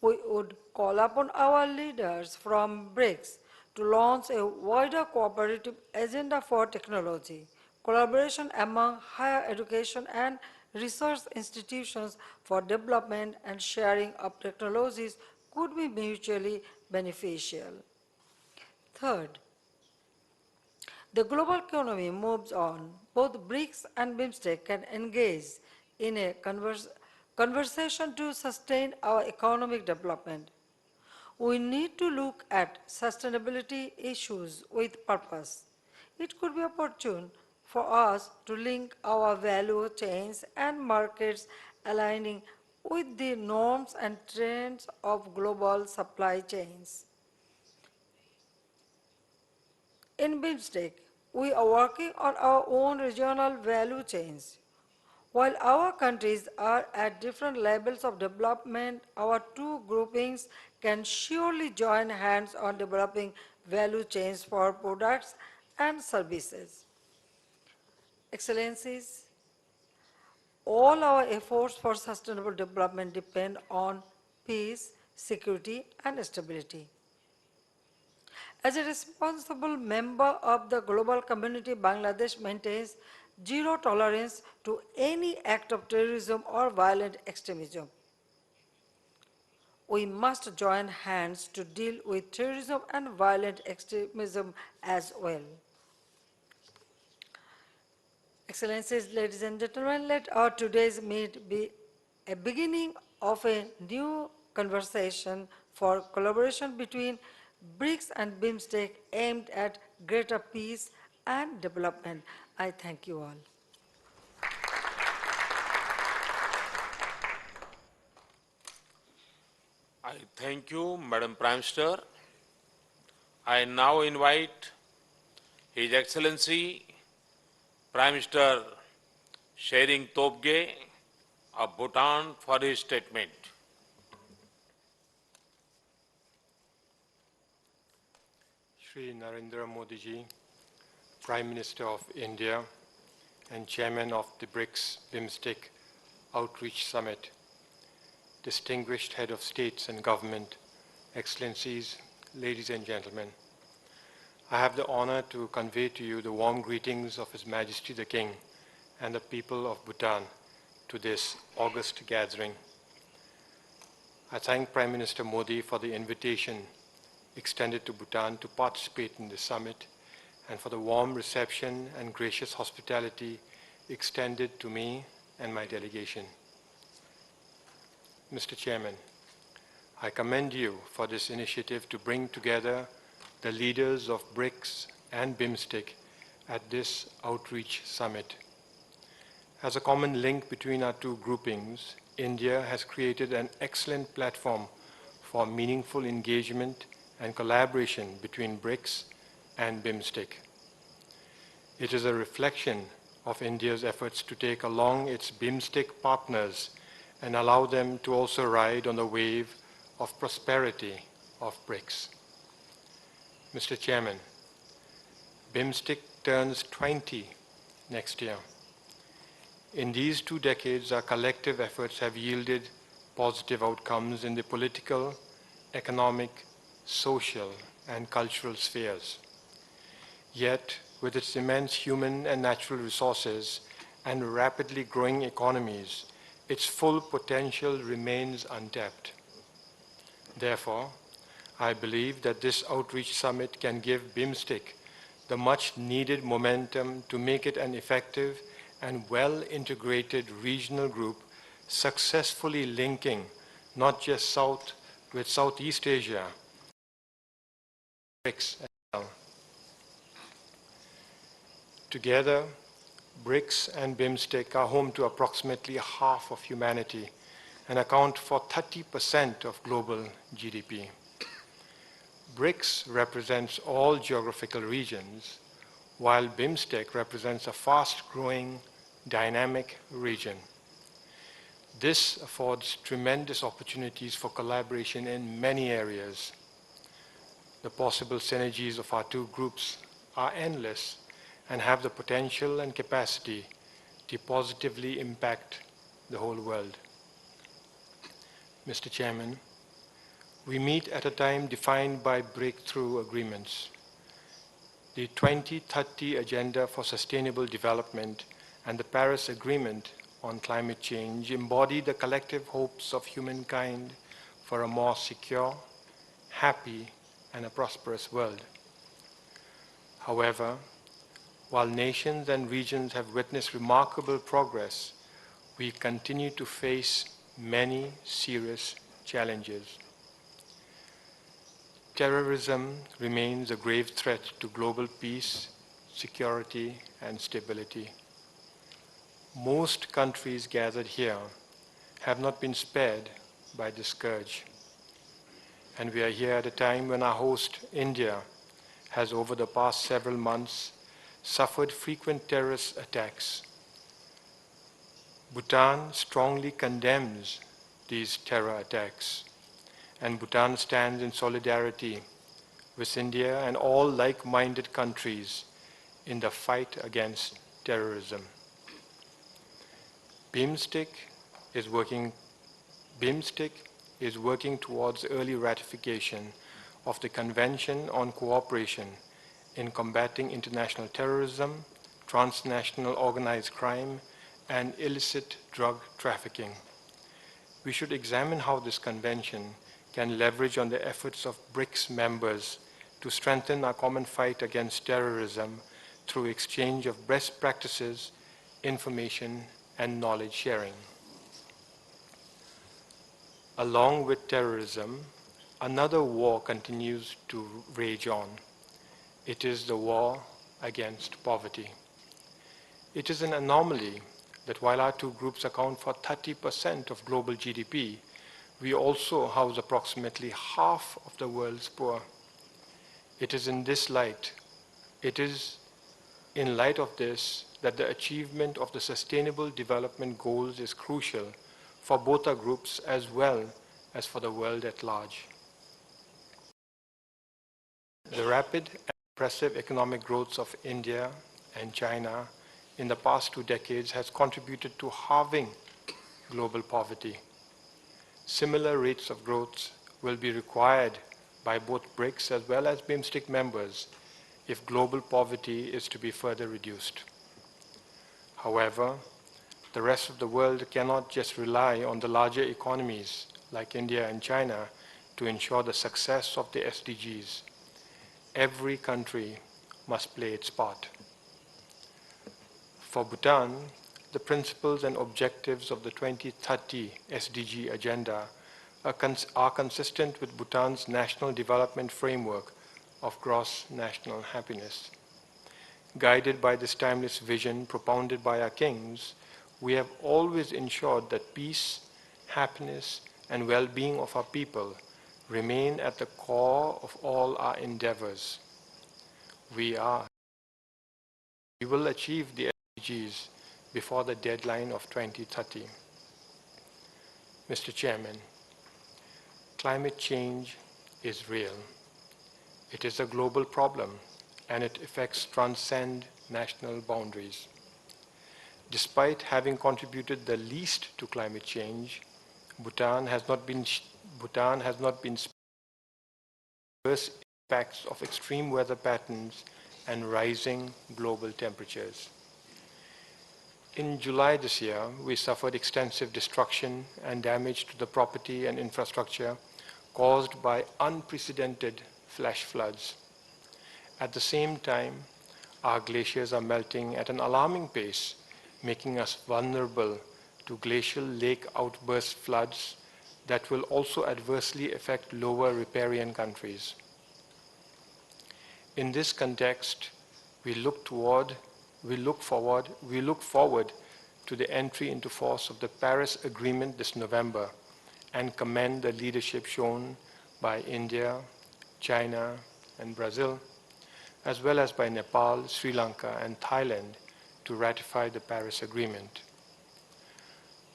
G: We would call upon our leaders from BRICS to launch a wider cooperative agenda for technology, collaboration among higher education and research institutions for development and sharing of technologies could be mutually beneficial. Third, the global economy moves on. Both BRICS and BIMSTEC can engage in a conversation to sustain our economic development. We need to look at sustainability issues with purpose. It could be opportune for us to link our value chains and markets aligning with the norms and trends of global supply chains. In BIMSTEC, we are working on our own regional value chains. While our countries are at different levels of development, our two groupings can surely join hands on developing value chains for products and services. Excellencies, all our efforts for sustainable development depend on peace, security, and stability. As a responsible member of the global community, Bangladesh maintains zero tolerance to any act of terrorism or violent extremism. We must join hands to deal with terrorism and violent extremism as well. Excellencies, ladies and gentlemen, let our today's meet be a beginning of a new conversation for collaboration between BRICS and BIMSTEC aimed at greater peace and development. I thank you all.
A: I thank you, Madam Prime Minister. I now invite His Excellency Prime Minister Shering Tobge of Bhutan for his statement.
H: Shri Narendra Modi ji, Prime Minister of India and Chairman of the BRICS-BIMSTEC Outreach Summit, distinguished Head of States and Government Excellencies, ladies and gentlemen, I have the honor to convey to you the warm greetings of His Majesty the King and the people of Bhutan to this august gathering. I thank Prime Minister Modi for the invitation extended to Bhutan to participate in this summit and for the warm reception and gracious hospitality extended to me and my delegation. Mr. Chairman, I commend you for this initiative to bring together the leaders of BRICS and BIMSTEC at this outreach summit. As a common link between our two groupings, India has created an excellent platform for meaningful engagement and collaboration between BRICS and BIMSTEC. It is a reflection of India's efforts to take along its BIMSTEC partners and allow them to also ride on the wave of prosperity of BRICS. Mr. Chairman, BIMSTEC turns 20 next year. In these 2 decades, our collective efforts have yielded positive outcomes in the political, economic, social, and cultural spheres. Yet, with its immense human and natural resources and rapidly growing economies, its full potential remains untapped. Therefore, I believe that this outreach summit can give BIMSTEC the much-needed momentum to make it an effective and well-integrated regional group successfully linking not just South with Southeast Asia, BRICS as well. Together, BRICS and BIMSTEC are home to approximately half of humanity and account for 30% of global GDP. BRICS represents all geographical regions, while BIMSTEC represents a fast-growing, dynamic region. This affords tremendous opportunities for collaboration in many areas. The possible synergies of our two groups are endless and have the potential and capacity to positively impact the whole world. Mr. Chairman, we meet at a time defined by breakthrough agreements. The 2030 Agenda for Sustainable Development and the Paris Agreement on Climate Change embody the collective hopes of humankind for a more secure, happy, and a prosperous world. However, while nations and regions have witnessed remarkable progress, we continue to face many serious challenges. Terrorism remains a grave threat to global peace, security, and stability. Most countries gathered here have not been spared by this scourge. And we are here at a time when our host, India, has over the past several months suffered frequent terrorist attacks. Bhutan strongly condemns these terror attacks, and Bhutan stands in solidarity with India and all like-minded countries in the fight against terrorism. BIMSTEC is working towards early ratification of the Convention on Cooperation in Combating International Terrorism, Transnational Organized Crime, and Illicit Drug Trafficking. We should examine how this convention can leverage on the efforts of BRICS members to strengthen our common fight against terrorism through exchange of best practices, information, and knowledge sharing. Along with terrorism, another war continues to rage on. It is the war against poverty. It is an anomaly that while our two groups account for 30% of global GDP, we also house approximately half of the world's poor. It is in light of this that the achievement of the Sustainable Development Goals is crucial for both our groups as well as for the world at large. The rapid and impressive economic growth of India and China in the past 2 decades has contributed to halving global poverty. Similar rates of growth will be required by both BRICS as well as BIMSTEC members if global poverty is to be further reduced. However, the rest of the world cannot just rely on the larger economies like India and China to ensure the success of the SDGs. Every country must play its part. For Bhutan, the principles and objectives of the 2030 SDG agenda are consistent with Bhutan's national development framework of gross national happiness. Guided by this timeless vision propounded by our kings, we have always ensured that peace, happiness, and well-being of our people remain at the core of all our endeavors. We will achieve the SDGs before the deadline of 2030. Mr. Chairman, climate change is real. It is a global problem, and its effects transcend national boundaries. Despite having contributed the least to climate change, Bhutan has not been adverse impacts of extreme weather patterns and rising global temperatures. In July this year, we suffered extensive destruction and damage to the property and infrastructure caused by unprecedented flash floods. At the same time, our glaciers are melting at an alarming pace, making us vulnerable to glacial lake outburst floods that will also adversely affect lower riparian countries. In this context, we look forward to the entry into force of the Paris Agreement this November and commend the leadership shown by India, China, and Brazil, as well as by Nepal, Sri Lanka, and Thailand to ratify the Paris Agreement.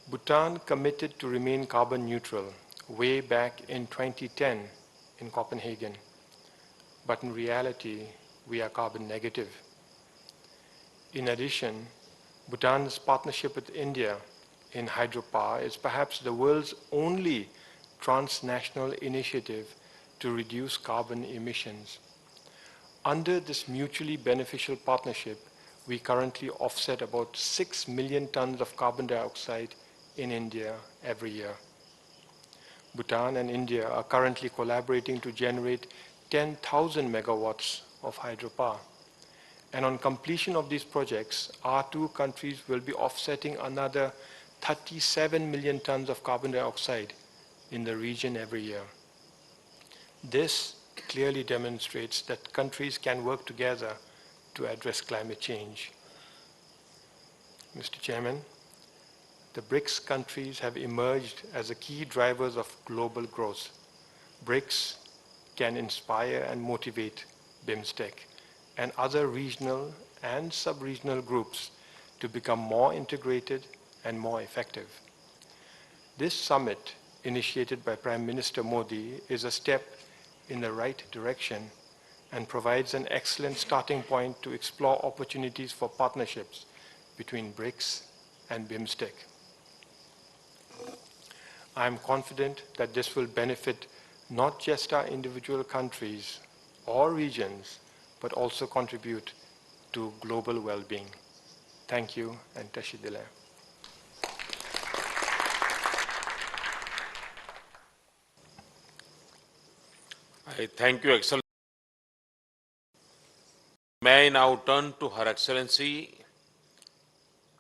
H: Bhutan committed to remain carbon neutral way back in 2010 in Copenhagen, but in reality, we are carbon negative. In addition, Bhutan's partnership with India in hydropower is perhaps the world's only transnational initiative to reduce carbon emissions. Under this mutually beneficial partnership, we currently offset about 6 million tons of carbon dioxide in India every year. Bhutan and India are currently collaborating to generate 10,000 megawatts of hydropower. And on completion of these projects, our two countries will be offsetting another 37 million tons of carbon dioxide in the region every year. This clearly demonstrates that countries can work together to address climate change. Mr. Chairman, the BRICS countries have emerged as the key drivers of global growth. BRICS can inspire and motivate BIMSTEC and other regional and sub-regional groups to become more integrated and more effective. This summit, initiated by Prime Minister Modi, is a step in the right direction and provides an excellent starting point to explore opportunities for partnerships between BRICS and BIMSTEC. I am confident that this will benefit not just our individual countries or regions, but also contribute to global well-being. Thank you, and Tashidile.
A: I thank you, Excellency. May I now turn to Her Excellency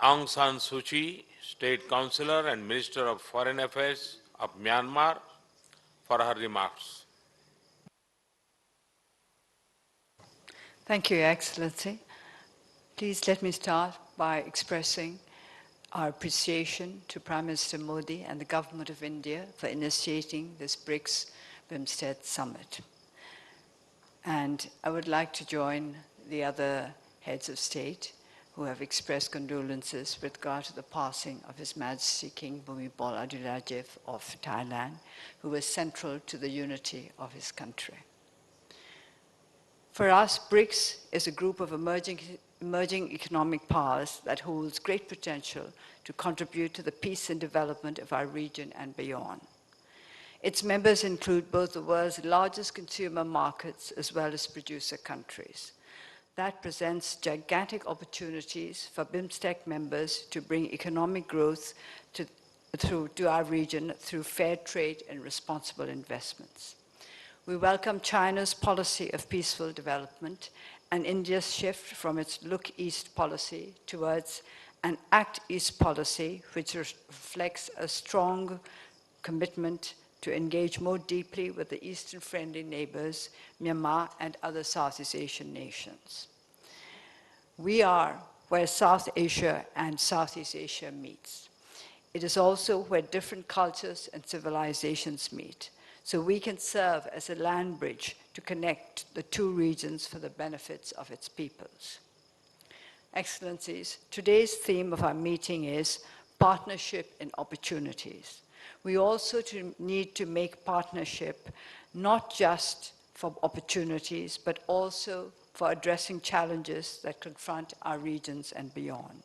A: Aung San Suu Kyi, State Councillor and Minister of Foreign Affairs of Myanmar, for her remarks.
I: Thank you, Your Excellency. Please let me start by expressing our appreciation to Prime Minister Modi and the Government of India for initiating this BRICS-BIMSTEC summit. And I would like to join the other heads of state who have expressed condolences with regard to the passing of His Majesty King Bhumibol Adulyadej of Thailand, who was central to the unity of his country. For us, BRICS is a group of emerging economic powers that holds great potential to contribute to the peace and development of our region and beyond. Its members include both the world's largest consumer markets as well as producer countries. That presents gigantic opportunities for BIMSTEC members to bring economic growth to our region through fair trade and responsible investments. We welcome China's policy of peaceful development and India's shift from its Look East policy towards an Act East policy, which reflects a strong commitment to engage more deeply with the Eastern-friendly neighbors, Myanmar and other Southeast Asian nations. We are where South Asia and Southeast Asia meets. It is also where different cultures and civilizations meet, so we can serve as a land bridge to connect the two regions for the benefits of its peoples. Excellencies, today's theme of our meeting is partnership and opportunities. We also need to make partnership not just for opportunities, but also for addressing challenges that confront our regions and beyond.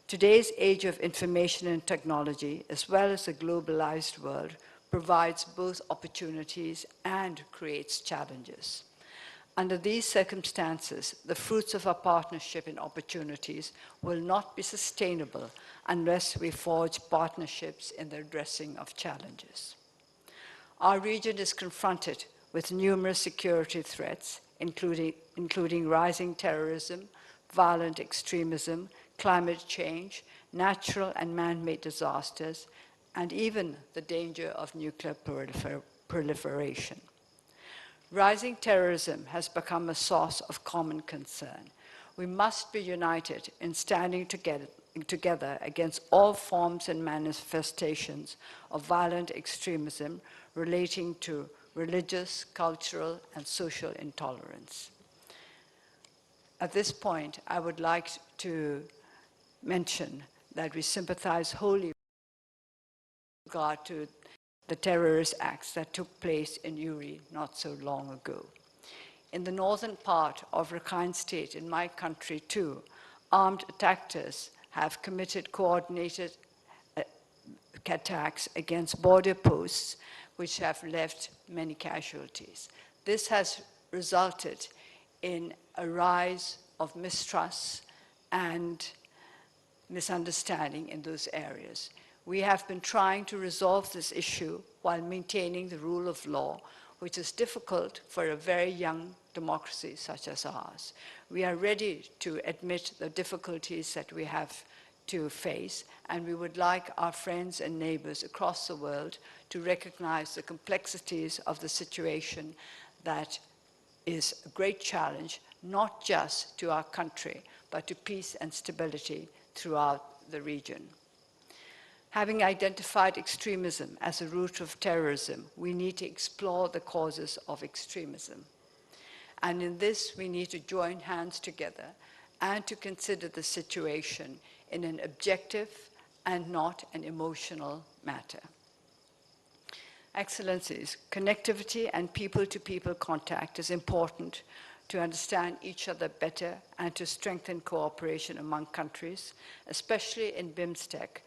I: Today's age of information and technology, as well as a globalized world, provides both opportunities and creates challenges. Under these circumstances, the fruits of our partnership and opportunities will not be sustainable unless we forge partnerships in the addressing of challenges. Our region is confronted with numerous security threats, including rising terrorism, violent extremism, climate change, natural and man-made disasters, and even the danger of nuclear proliferation. Rising terrorism has become a source of common concern. We must be united in standing together against all forms and manifestations of violent extremism relating to religious, cultural, and social intolerance. At this point, I would like to mention that we sympathize wholly with regard to the terrorist acts that took place in Uri not so long ago. In the northern part of Rakhine State, in my country too, armed attackers have committed coordinated attacks against border posts, which have left many casualties. This has resulted in a rise of mistrust and misunderstanding in those areas. We have been trying to resolve this issue while maintaining the rule of law, which is difficult for a very young democracy such as ours. We are ready to admit the difficulties that we have to face, and we would like our friends and neighbors across the world to recognize the complexities of the situation that is a great challenge, not just to our country, but to peace and stability throughout the region. Having identified extremism as a root of terrorism, we need to explore the causes of extremism. And in this, we need to join hands together and to consider the situation in an objective and not an emotional matter. Excellencies, connectivity and people-to-people contact is important to understand each other better and to strengthen cooperation among countries, especially in BIMSTEC,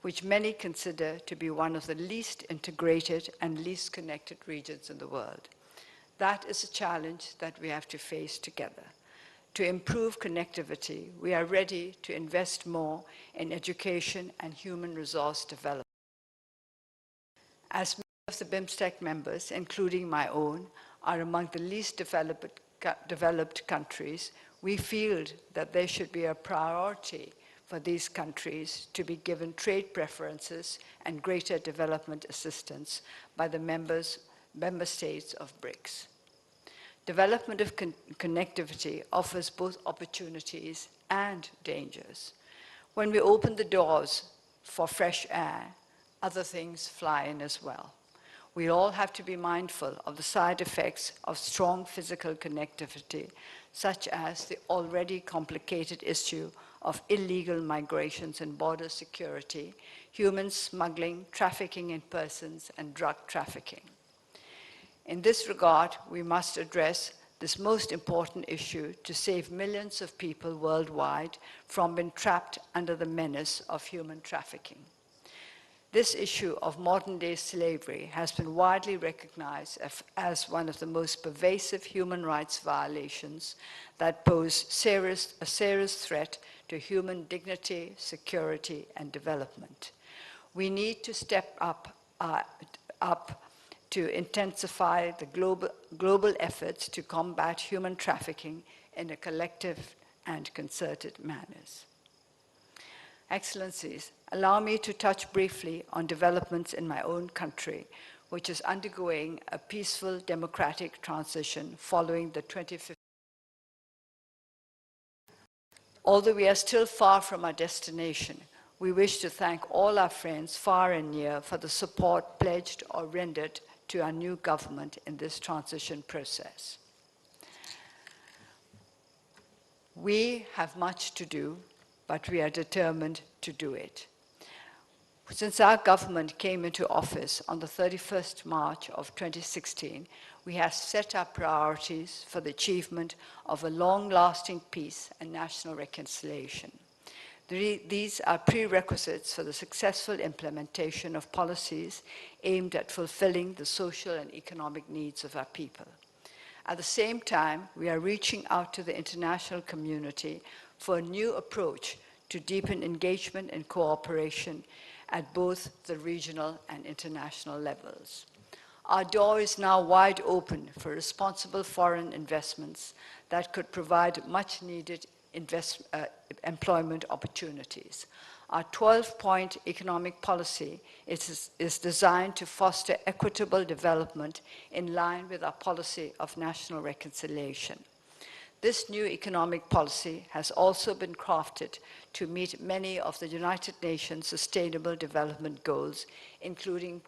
I: which many consider to be one of the least integrated and least connected regions in the world. That is a challenge that we have to face together. To improve connectivity, we are ready to invest more in education and human resource development. As many of the BIMSTEC members, including my own, are among the least developed countries, we feel that there should be a priority for these countries to be given trade preferences and greater development assistance by the member states of BRICS. Development of connectivity offers both opportunities and dangers. When we open the doors for fresh air, other things fly in as well. We all have to be mindful of the side effects of strong physical connectivity, such as the already complicated issue of illegal migrations and border security, human smuggling, trafficking in persons, and drug trafficking. In this regard, we must address this most important issue to save millions of people worldwide from being trapped under the menace of human trafficking. This issue of modern-day slavery has been widely recognized as one of the most pervasive human rights violations that pose a serious threat to human dignity, security, and development. We need to step up to intensify the global efforts to combat human trafficking in a collective and concerted manners. Excellencies, allow me to touch briefly on developments in my own country, which is undergoing a peaceful democratic transition following the 2015. Although we are still far from our destination, we wish to thank all our friends far and near for the support pledged or rendered to our new government in this transition process. We have much to do, but we are determined to do it. Since our government came into office on the 31st March of 2016, we have set our priorities for the achievement of a long-lasting peace and national reconciliation. These are prerequisites for the successful implementation of policies aimed at fulfilling the social and economic needs of our people. At the same time, we are reaching out to the international community for a new approach to deepen engagement and cooperation at both the regional and international levels. Our door is now wide open for responsible foreign investments that could provide much-needed employment opportunities. Our 12-point economic policy is designed to foster equitable development in line with our policy of national reconciliation. This new economic policy has also been crafted to meet many of the United Nations Sustainable Development Goals, including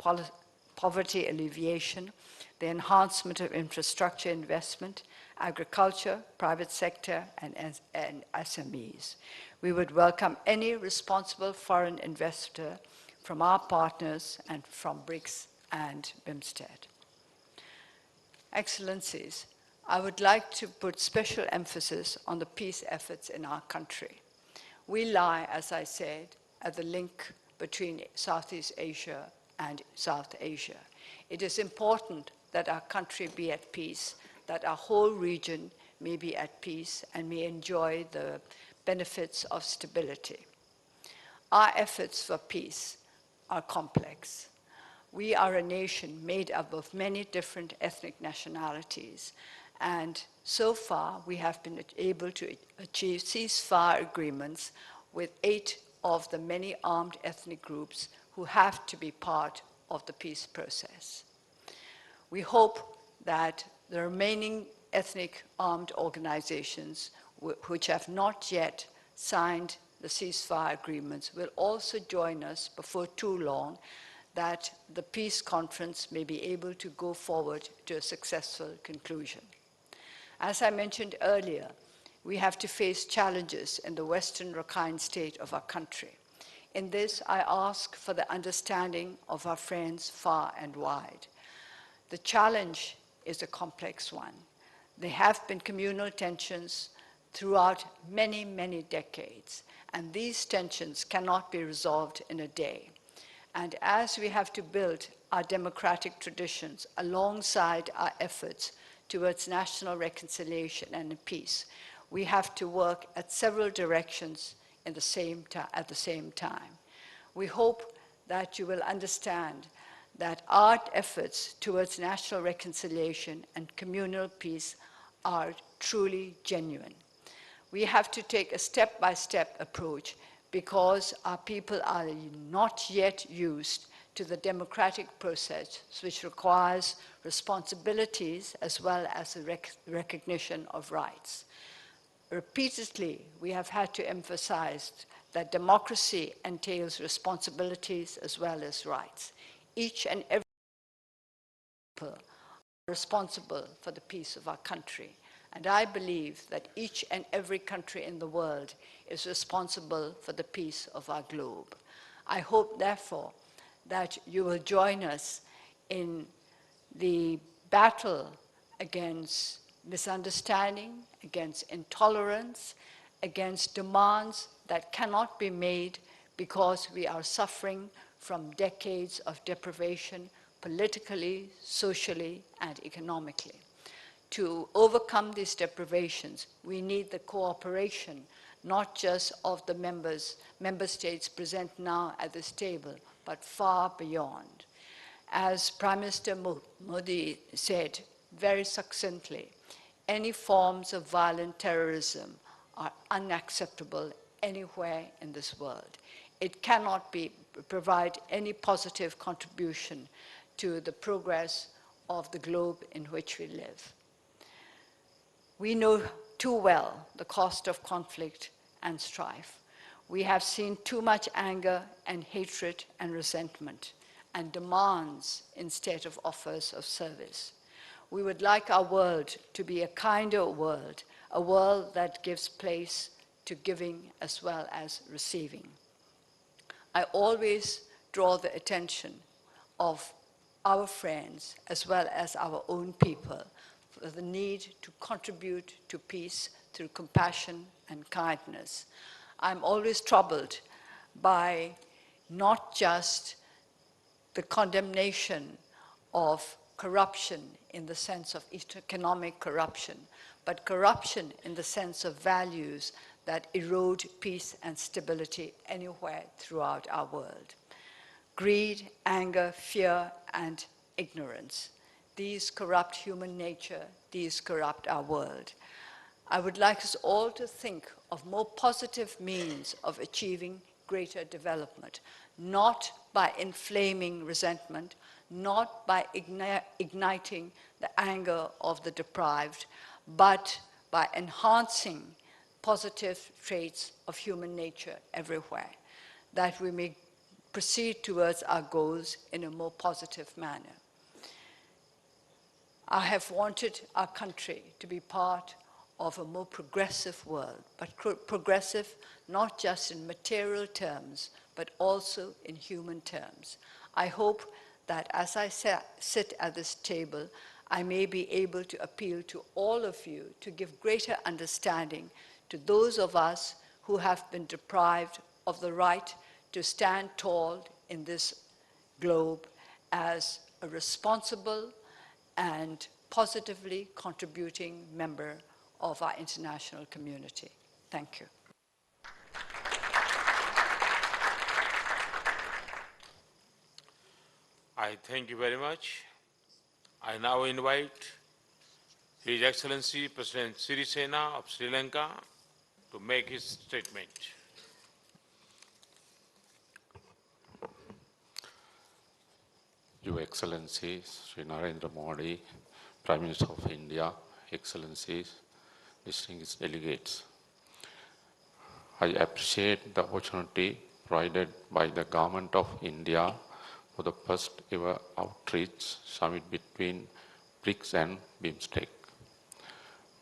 I: poverty alleviation, the enhancement of infrastructure investment, agriculture, private sector, and SMEs. We would welcome any responsible foreign investor from our partners and from BRICS and BIMSTEC. Excellencies, I would like to put special emphasis on the peace efforts in our country. We lie, as I said, at the link between Southeast Asia and South Asia. It is important that our country be at peace, that our whole region may be at peace and may enjoy the benefits of stability. Our efforts for peace are complex. We are a nation made up of many different ethnic nationalities, and so far we have been able to achieve ceasefire agreements with 8 of the many armed ethnic groups who have to be part of the peace process. We hope that the remaining ethnic armed organizations which have not yet signed the ceasefire agreements will also join us before too long, that the peace conference may be able to go forward to a successful conclusion. As I mentioned earlier, we have to face challenges in the Western Rakhine state of our country. In this, I ask for the understanding of our friends far and wide. The challenge is a complex one. There have been communal tensions throughout many, many decades, and these tensions cannot be resolved in a day. And as we have to build our democratic traditions alongside our efforts towards national reconciliation and peace, we have to work at several directions at the same time. We hope that you will understand that our efforts towards national reconciliation and communal peace are truly genuine. We have to take a step-by-step approach because our people are not yet used to the democratic process, which requires responsibilities as well as the recognition of rights. Repeatedly, we have had to emphasize that democracy entails responsibilities as well as rights. Each and every people are responsible for the peace of our country. And I believe that each and every country in the world is responsible for the peace of our globe. I hope, therefore, that you will join us in the battle against misunderstanding, against intolerance, against demands that cannot be made because we are suffering from decades of deprivation politically, socially, and economically. To overcome these deprivations, we need the cooperation not just of the member states present now at this table, but far beyond. As Prime Minister Modi said very succinctly, any forms of violent terrorism are unacceptable anywhere in this world. It cannot provide any positive contribution to the progress of the globe in which we live. We know too well the cost of conflict and strife. We have seen too much anger and hatred and resentment and demands instead of offers of service. We would like our world to be a kinder world, a world that gives place to giving as well as receiving. I always draw the attention of our friends as well as our own people for the need to contribute to peace through compassion and kindness. I'm always troubled by not just the condemnation of corruption in the sense of economic corruption, but corruption in the sense of values that erode peace and stability anywhere throughout our world. Greed, anger, fear, and ignorance. These corrupt human nature, these corrupt our world. I would like us all to think of more positive means of achieving greater development, not by inflaming resentment, not by igniting the anger of the deprived, but by enhancing positive traits of human nature everywhere, that we may proceed towards our goals in a more positive manner. I have wanted our country to be part of a more progressive world, but progressive not just in material terms, but also in human terms. I hope that as I sit at this table, I may be able to appeal to all of you to give greater understanding to those of us who have been deprived of the right to stand tall in this globe as a responsible and positively contributing member of our international community. Thank you.
A: I thank you very much. I now invite His Excellency President Sirisena of Sri Lanka to make his statement.
J: Your Excellency Sri Narendra Modi, Prime Minister of India, Excellencies, distinguished delegates. I appreciate the opportunity provided by the Government of India for the first ever outreach summit between BRICS and BIMSTEC.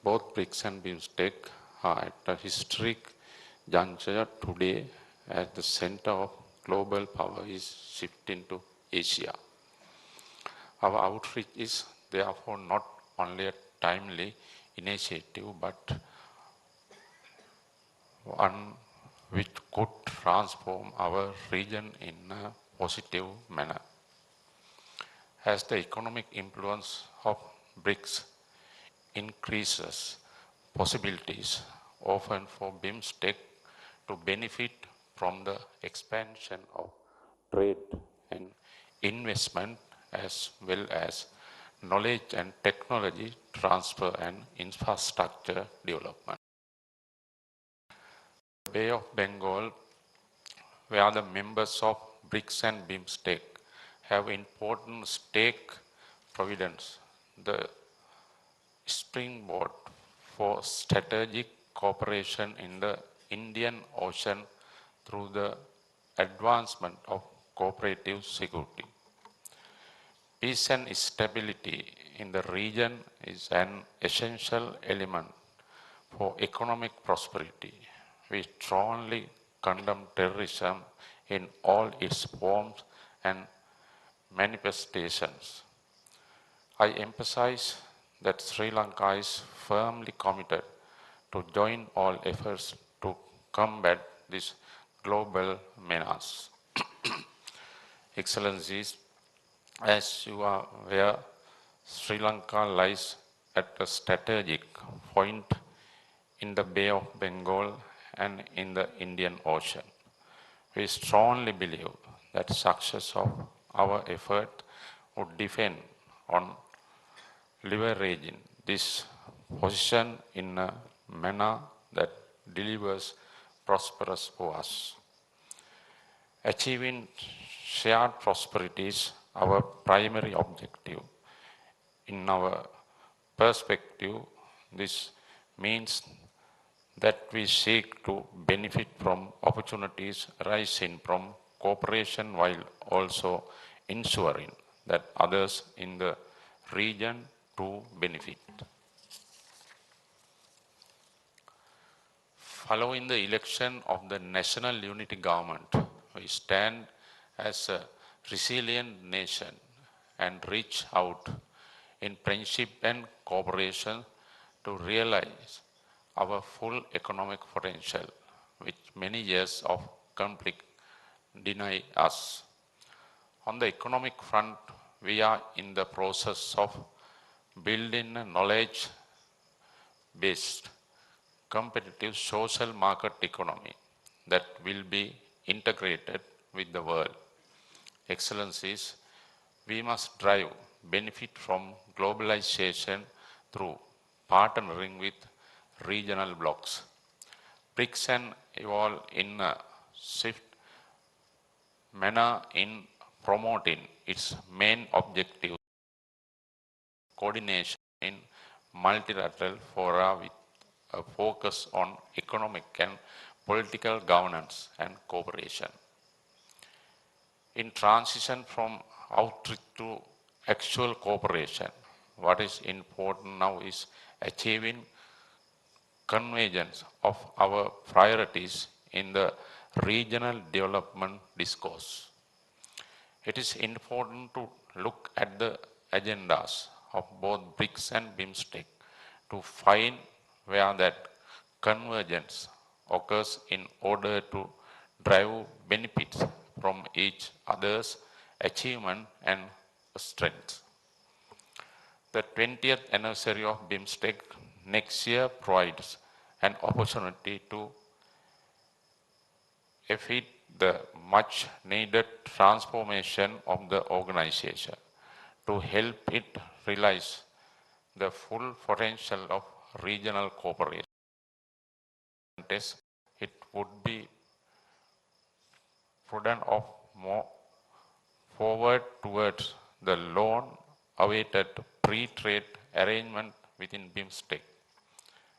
J: Both BRICS and BIMSTEC are at a historic juncture today as the center of global power is shifting to Asia. Our outreach is therefore not only a timely initiative, but one which could transform our region in a positive manner. As the economic influence of BRICS increases, possibilities often for BIMSTEC to benefit from the expansion of trade and investment, as well as knowledge and technology transfer and infrastructure development. The Bay of Bengal, where the members of BRICS and BIMSTEC have important stake providence, the springboard for strategic cooperation in the Indian Ocean through the advancement of cooperative security. Peace and stability in the region is an essential element for economic prosperity. We strongly condemn terrorism in all its forms and manifestations. I emphasize that Sri Lanka is firmly committed to join all efforts to combat this global menace. Excellencies, as you are aware, Sri Lanka lies at a strategic point in the Bay of Bengal and in the Indian Ocean. We strongly believe that success of our effort would depend on leveraging this position in a manner that delivers prosperous for us. Achieving shared prosperity is our primary objective. In our perspective, this means that we seek to benefit from opportunities arising from cooperation while also ensuring that others in the region too benefit. Following the election of the National Unity Government, we stand as a resilient nation and reach out in friendship and cooperation to realize our full economic potential, which many years of conflict deny us. On the economic front, we are in the process of building a knowledge-based, competitive social market economy that will be integrated with the world. Excellencies, we must drive benefit from globalization through partnering with regional blocs. BRICS can evolve in a swift manner in promoting its main objective, coordination in multilateral fora with a focus on economic and political governance and cooperation. In transition from outreach to actual cooperation, what is important now is achieving convergence of our priorities in the regional development discourse. It is important to look at the agendas of both BRICS and BIMSTEC to find where that convergence occurs in order to drive benefits from each other's achievement and strengths. The 20th anniversary of BIMSTEC next year provides an opportunity to effect the much needed transformation of the organization to help it realize the full potential of regional cooperation. It would be prudent of more forward towards the long-awaited pre-trade arrangement within BIMSTEC.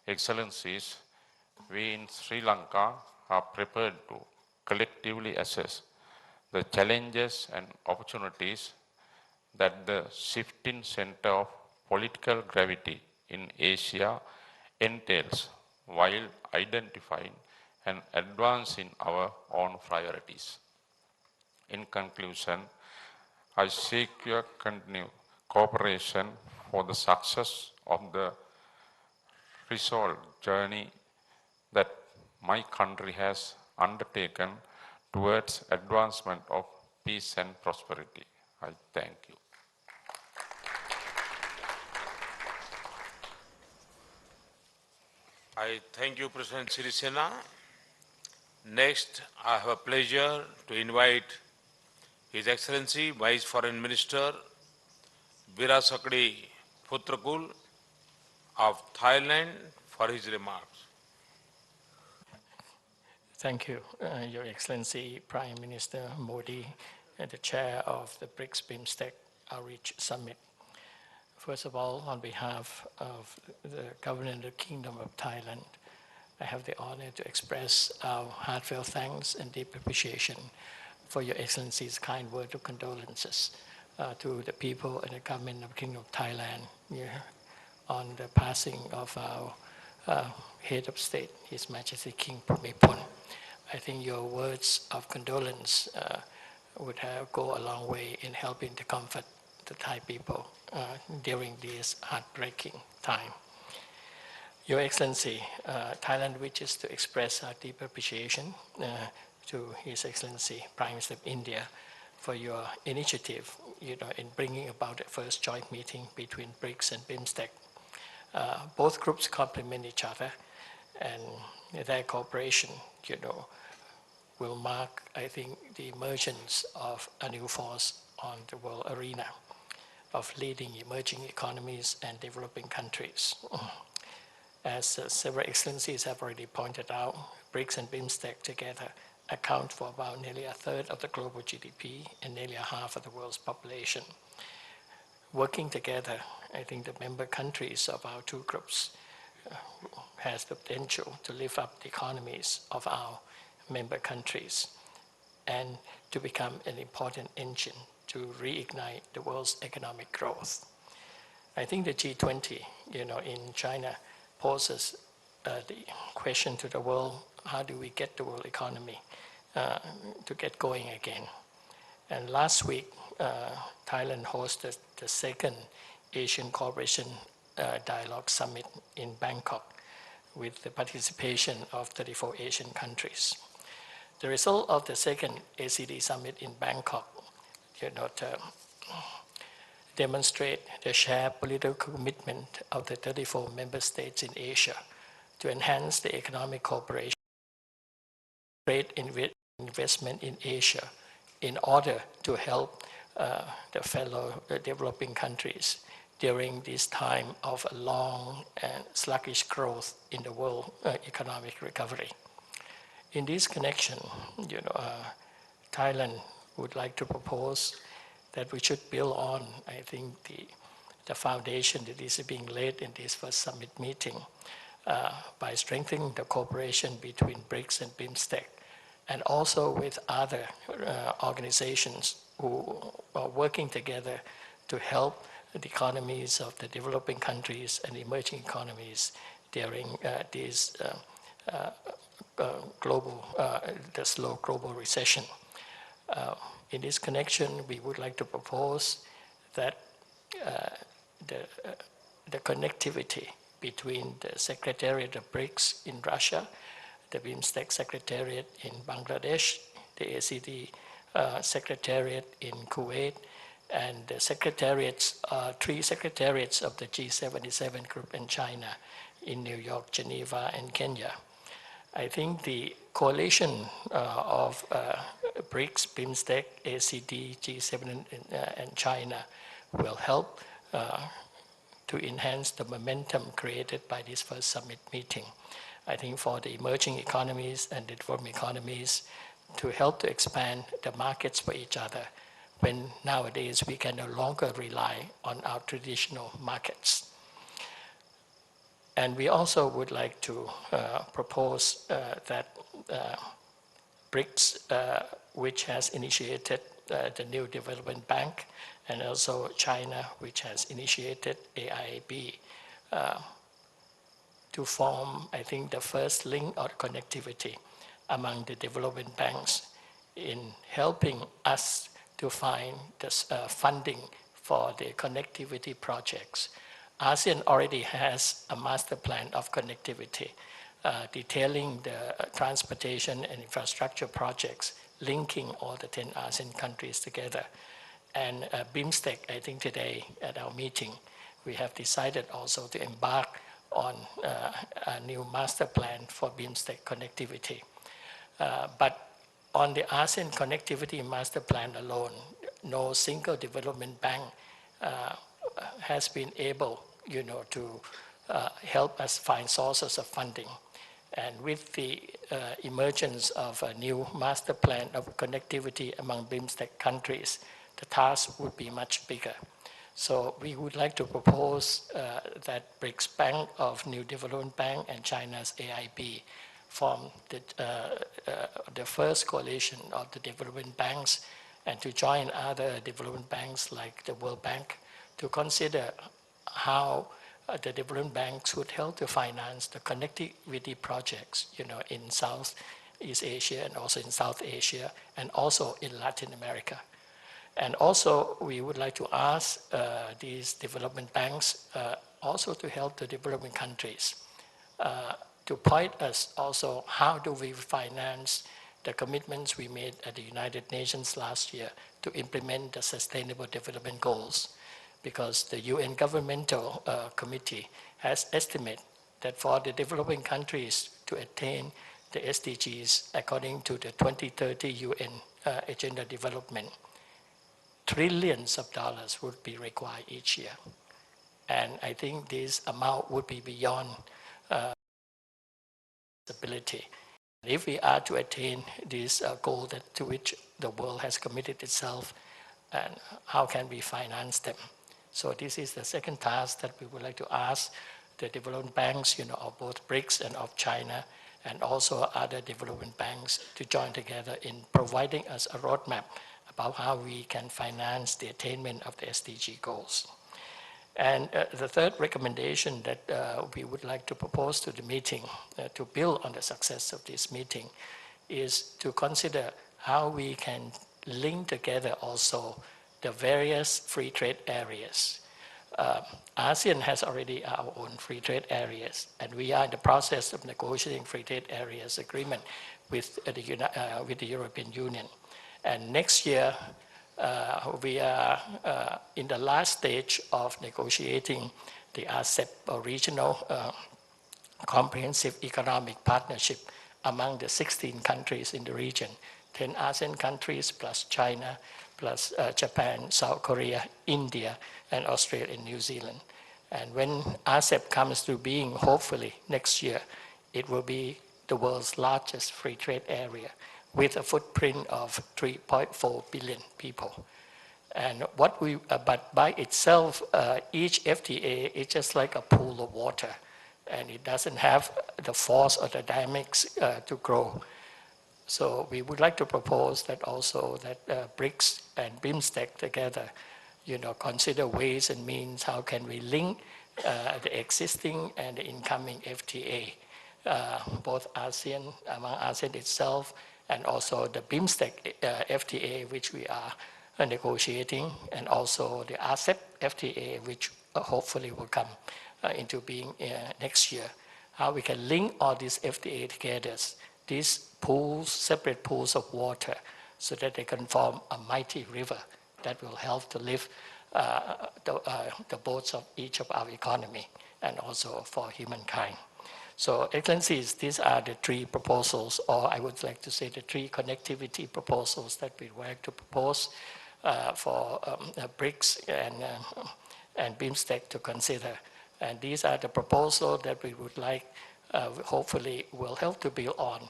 J: Excellencies, we in Sri Lanka are prepared to collectively assess the challenges and opportunities that the shifting center of political gravity in Asia entails while identifying and advancing our own priorities. In conclusion, I seek your continued cooperation for the success of the resolved journey that my country has undertaken towards advancement of peace and prosperity. I thank you.
A: I thank you, President Sirisena. Next, I have a pleasure to invite His Excellency Vice Foreign Minister Virasakdi Phutrakul of Thailand for his remarks.
K: Thank you, Your Excellency Prime Minister Modi, and the Chair of the BRICS-BIMSTEC Outreach Summit. First of all, on behalf of the Government of the Kingdom of Thailand, I have the honor to express our heartfelt thanks and deep appreciation for Your Excellency's kind word of condolences to the people and the Government of the Kingdom of Thailand on the passing of our head of state, His Majesty King Bhumibol. I think your words of condolence would go a long way in helping to comfort the Thai people during this heartbreaking time. Your Excellency, Thailand wishes to express our deep appreciation to His Excellency Prime Minister of India for your initiative, in bringing about the first joint meeting between BRICS and BIMSTEC. Both groups complement each other, and their cooperation, will mark, I think, the emergence of a new force on the world arena of leading emerging economies and developing countries. As several excellencies have already pointed out, BRICS and BIMSTEC together account for about nearly a third of the global GDP and nearly a half of the world's population. Working together, I think the member countries of our two groups has the potential to lift up the economies of our member countries and to become an important engine to reignite the world's economic growth. I think the G20, in China poses the question to the world, how do we get the world economy to get going again? And last week, Thailand hosted the second Asian Cooperation Dialogue Summit in Bangkok with the participation of 34 Asian countries. The result of the second ACD Summit in Bangkok demonstrate the shared political commitment of the 34 member states in Asia to enhance the economic cooperation, trade investment in Asia in order to help the fellow developing countries during this time of a long and sluggish growth in the world economic recovery. In this connection, Thailand would like to propose that we should build on, I think, the foundation that is being laid in this first summit meeting by strengthening the cooperation between BRICS and BIMSTEC, and also with other organizations who are working together to help the economies of the developing countries and emerging economies during this the slow global recession. In this connection, we would like to propose that the connectivity between the Secretariat of BRICS in Russia, the BIMSTEC Secretariat in Bangladesh, the ACD Secretariat in Kuwait, and the secretariats, three secretariats of the G77 group in China, in New York, Geneva, and Kenya. I think the coalition of BRICS, BIMSTEC, ACD, G7, and China will help to enhance the momentum created by this first summit meeting. I think for the emerging economies and the developing economies to help to expand the markets for each other, when nowadays we can no longer rely on our traditional markets. And we also would like to propose that BRICS, which has initiated the new development bank, and also China, which has initiated AIIB, to form, I think, the first link or connectivity among the development banks in helping us to find this funding for the connectivity projects. ASEAN already has a master plan of connectivity detailing the transportation and infrastructure projects linking all the 10 ASEAN countries together. And BIMSTEC, I think today at our meeting, we have decided also to embark on a new master plan for BIMSTEC connectivity. But on the ASEAN connectivity master plan alone, no single development bank has been able, to help us find sources of funding. And with the emergence of a new master plan of connectivity among BIMSTEC countries, the task would be much bigger. So we would like to propose that BRICS Bank of New Development Bank and China's AIB form the first coalition of the development banks, and to join other development banks like the World Bank to consider how the development banks would help to finance the connectivity projects, in Southeast Asia and also in South Asia and also in Latin America. And also we would like to ask these development banks also to help the developing countries to point us also how do we finance the commitments we made at the United Nations last year to implement the Sustainable Development Goals, because the UN Governmental Committee has estimated that for the developing countries to attain the SDGs according to the 2030 UN Agenda Development, trillions of dollars would be required each year. And I think this amount would be beyond ability. If we are to attain this goal to which the world has committed itself, and how can we finance them? So this is the second task that we would like to ask the development banks, of both BRICS and of China, and also other development banks to join together in providing us a roadmap about how we can finance the attainment of the SDG goals. And the third recommendation that we would like to propose to the meeting to build on the success of this meeting is to consider how we can link together also the various free trade areas. ASEAN has already our own free trade areas, and we are in the process of negotiating free trade areas agreement with the European Union. And next year, we are in the last stage of negotiating the RCEP, or Regional Comprehensive Economic Partnership, among the 16 countries in the region, 10 ASEAN countries plus China, plus Japan, South Korea, India, and Australia and New Zealand. And when RCEP comes to being, hopefully next year, it will be the world's largest free trade area with a footprint of 3.4 billion people. And but by itself, each FTA is just like a pool of water, and it doesn't have the force or the dynamics to grow. So we would like to propose that also that BRICS and BIMSTEC together, consider ways and means how can we link the existing and the incoming FTA, both ASEAN, among ASEAN itself, and also the BIMSTEC FTA, which we are negotiating, and also the RCEP FTA, which hopefully will come into being next year. How we can link all these FTA together, these pools, separate pools of water, so that they can form a mighty river that will help to lift the boats of each of our economy, and also for humankind. So, Excellencies, these are the three proposals, or I would like to say the three connectivity proposals that we would like to propose for BRICS and BIMSTEC to consider. And these are the proposals that we would like, hopefully will help to build on,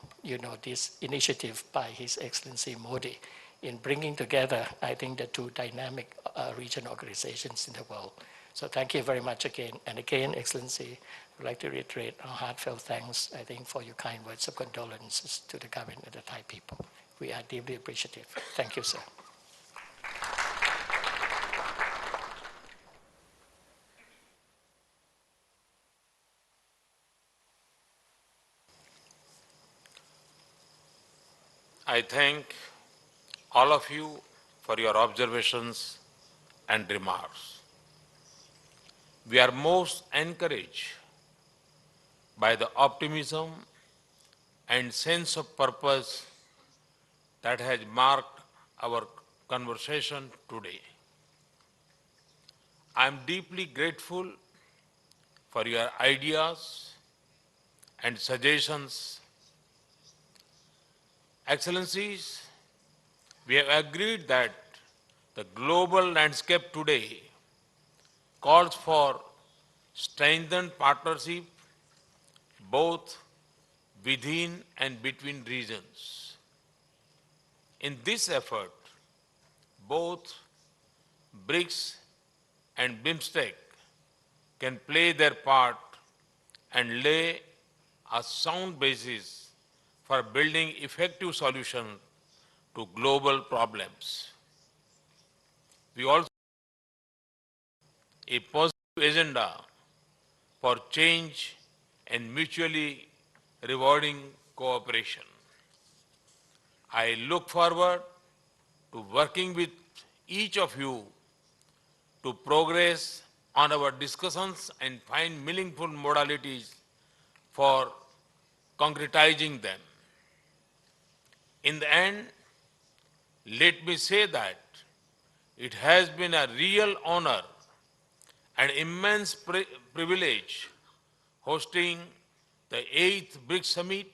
K: this initiative by His Excellency Modi in bringing together, I think, the two dynamic regional organizations in the world. So thank you very much again. And again, Excellency, I'd like to reiterate our heartfelt thanks, I think, for your kind words of condolences to the government and the Thai people. We are deeply appreciative. Thank you, sir.
A: I thank all of you for your observations and remarks. We are most encouraged by the optimism and sense of purpose that has marked our conversation today. I am deeply grateful for your ideas and suggestions. Excellencies, we have agreed that the global landscape today calls for strengthened partnership both within and between regions. In this effort, both BRICS and BIMSTEC can play their part and lay a sound basis for building effective solutions to global problems. We also have a positive agenda for change and mutually rewarding cooperation. I look forward to working with each of you to progress on our discussions and find meaningful modalities for concretizing them. In the end, let me say that it has been a real honor and immense privilege hosting the 8th BRICS Summit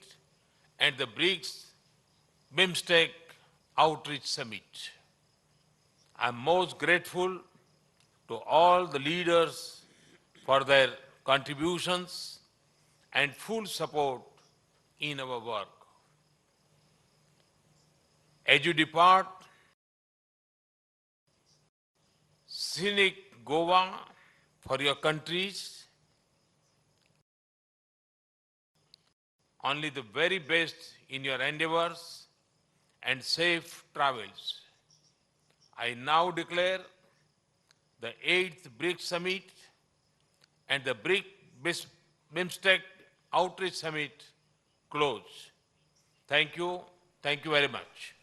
A: and the BRICS-BIMSTEC Outreach Summit. I am most grateful to all the leaders for their contributions and full support in our work. As you depart scenic Goa for your countries, only the very best in your endeavors and safe travels. I now declare the 8th BRICS Summit and the BRICS-BIMSTEC Outreach Summit closed. Thank you very much.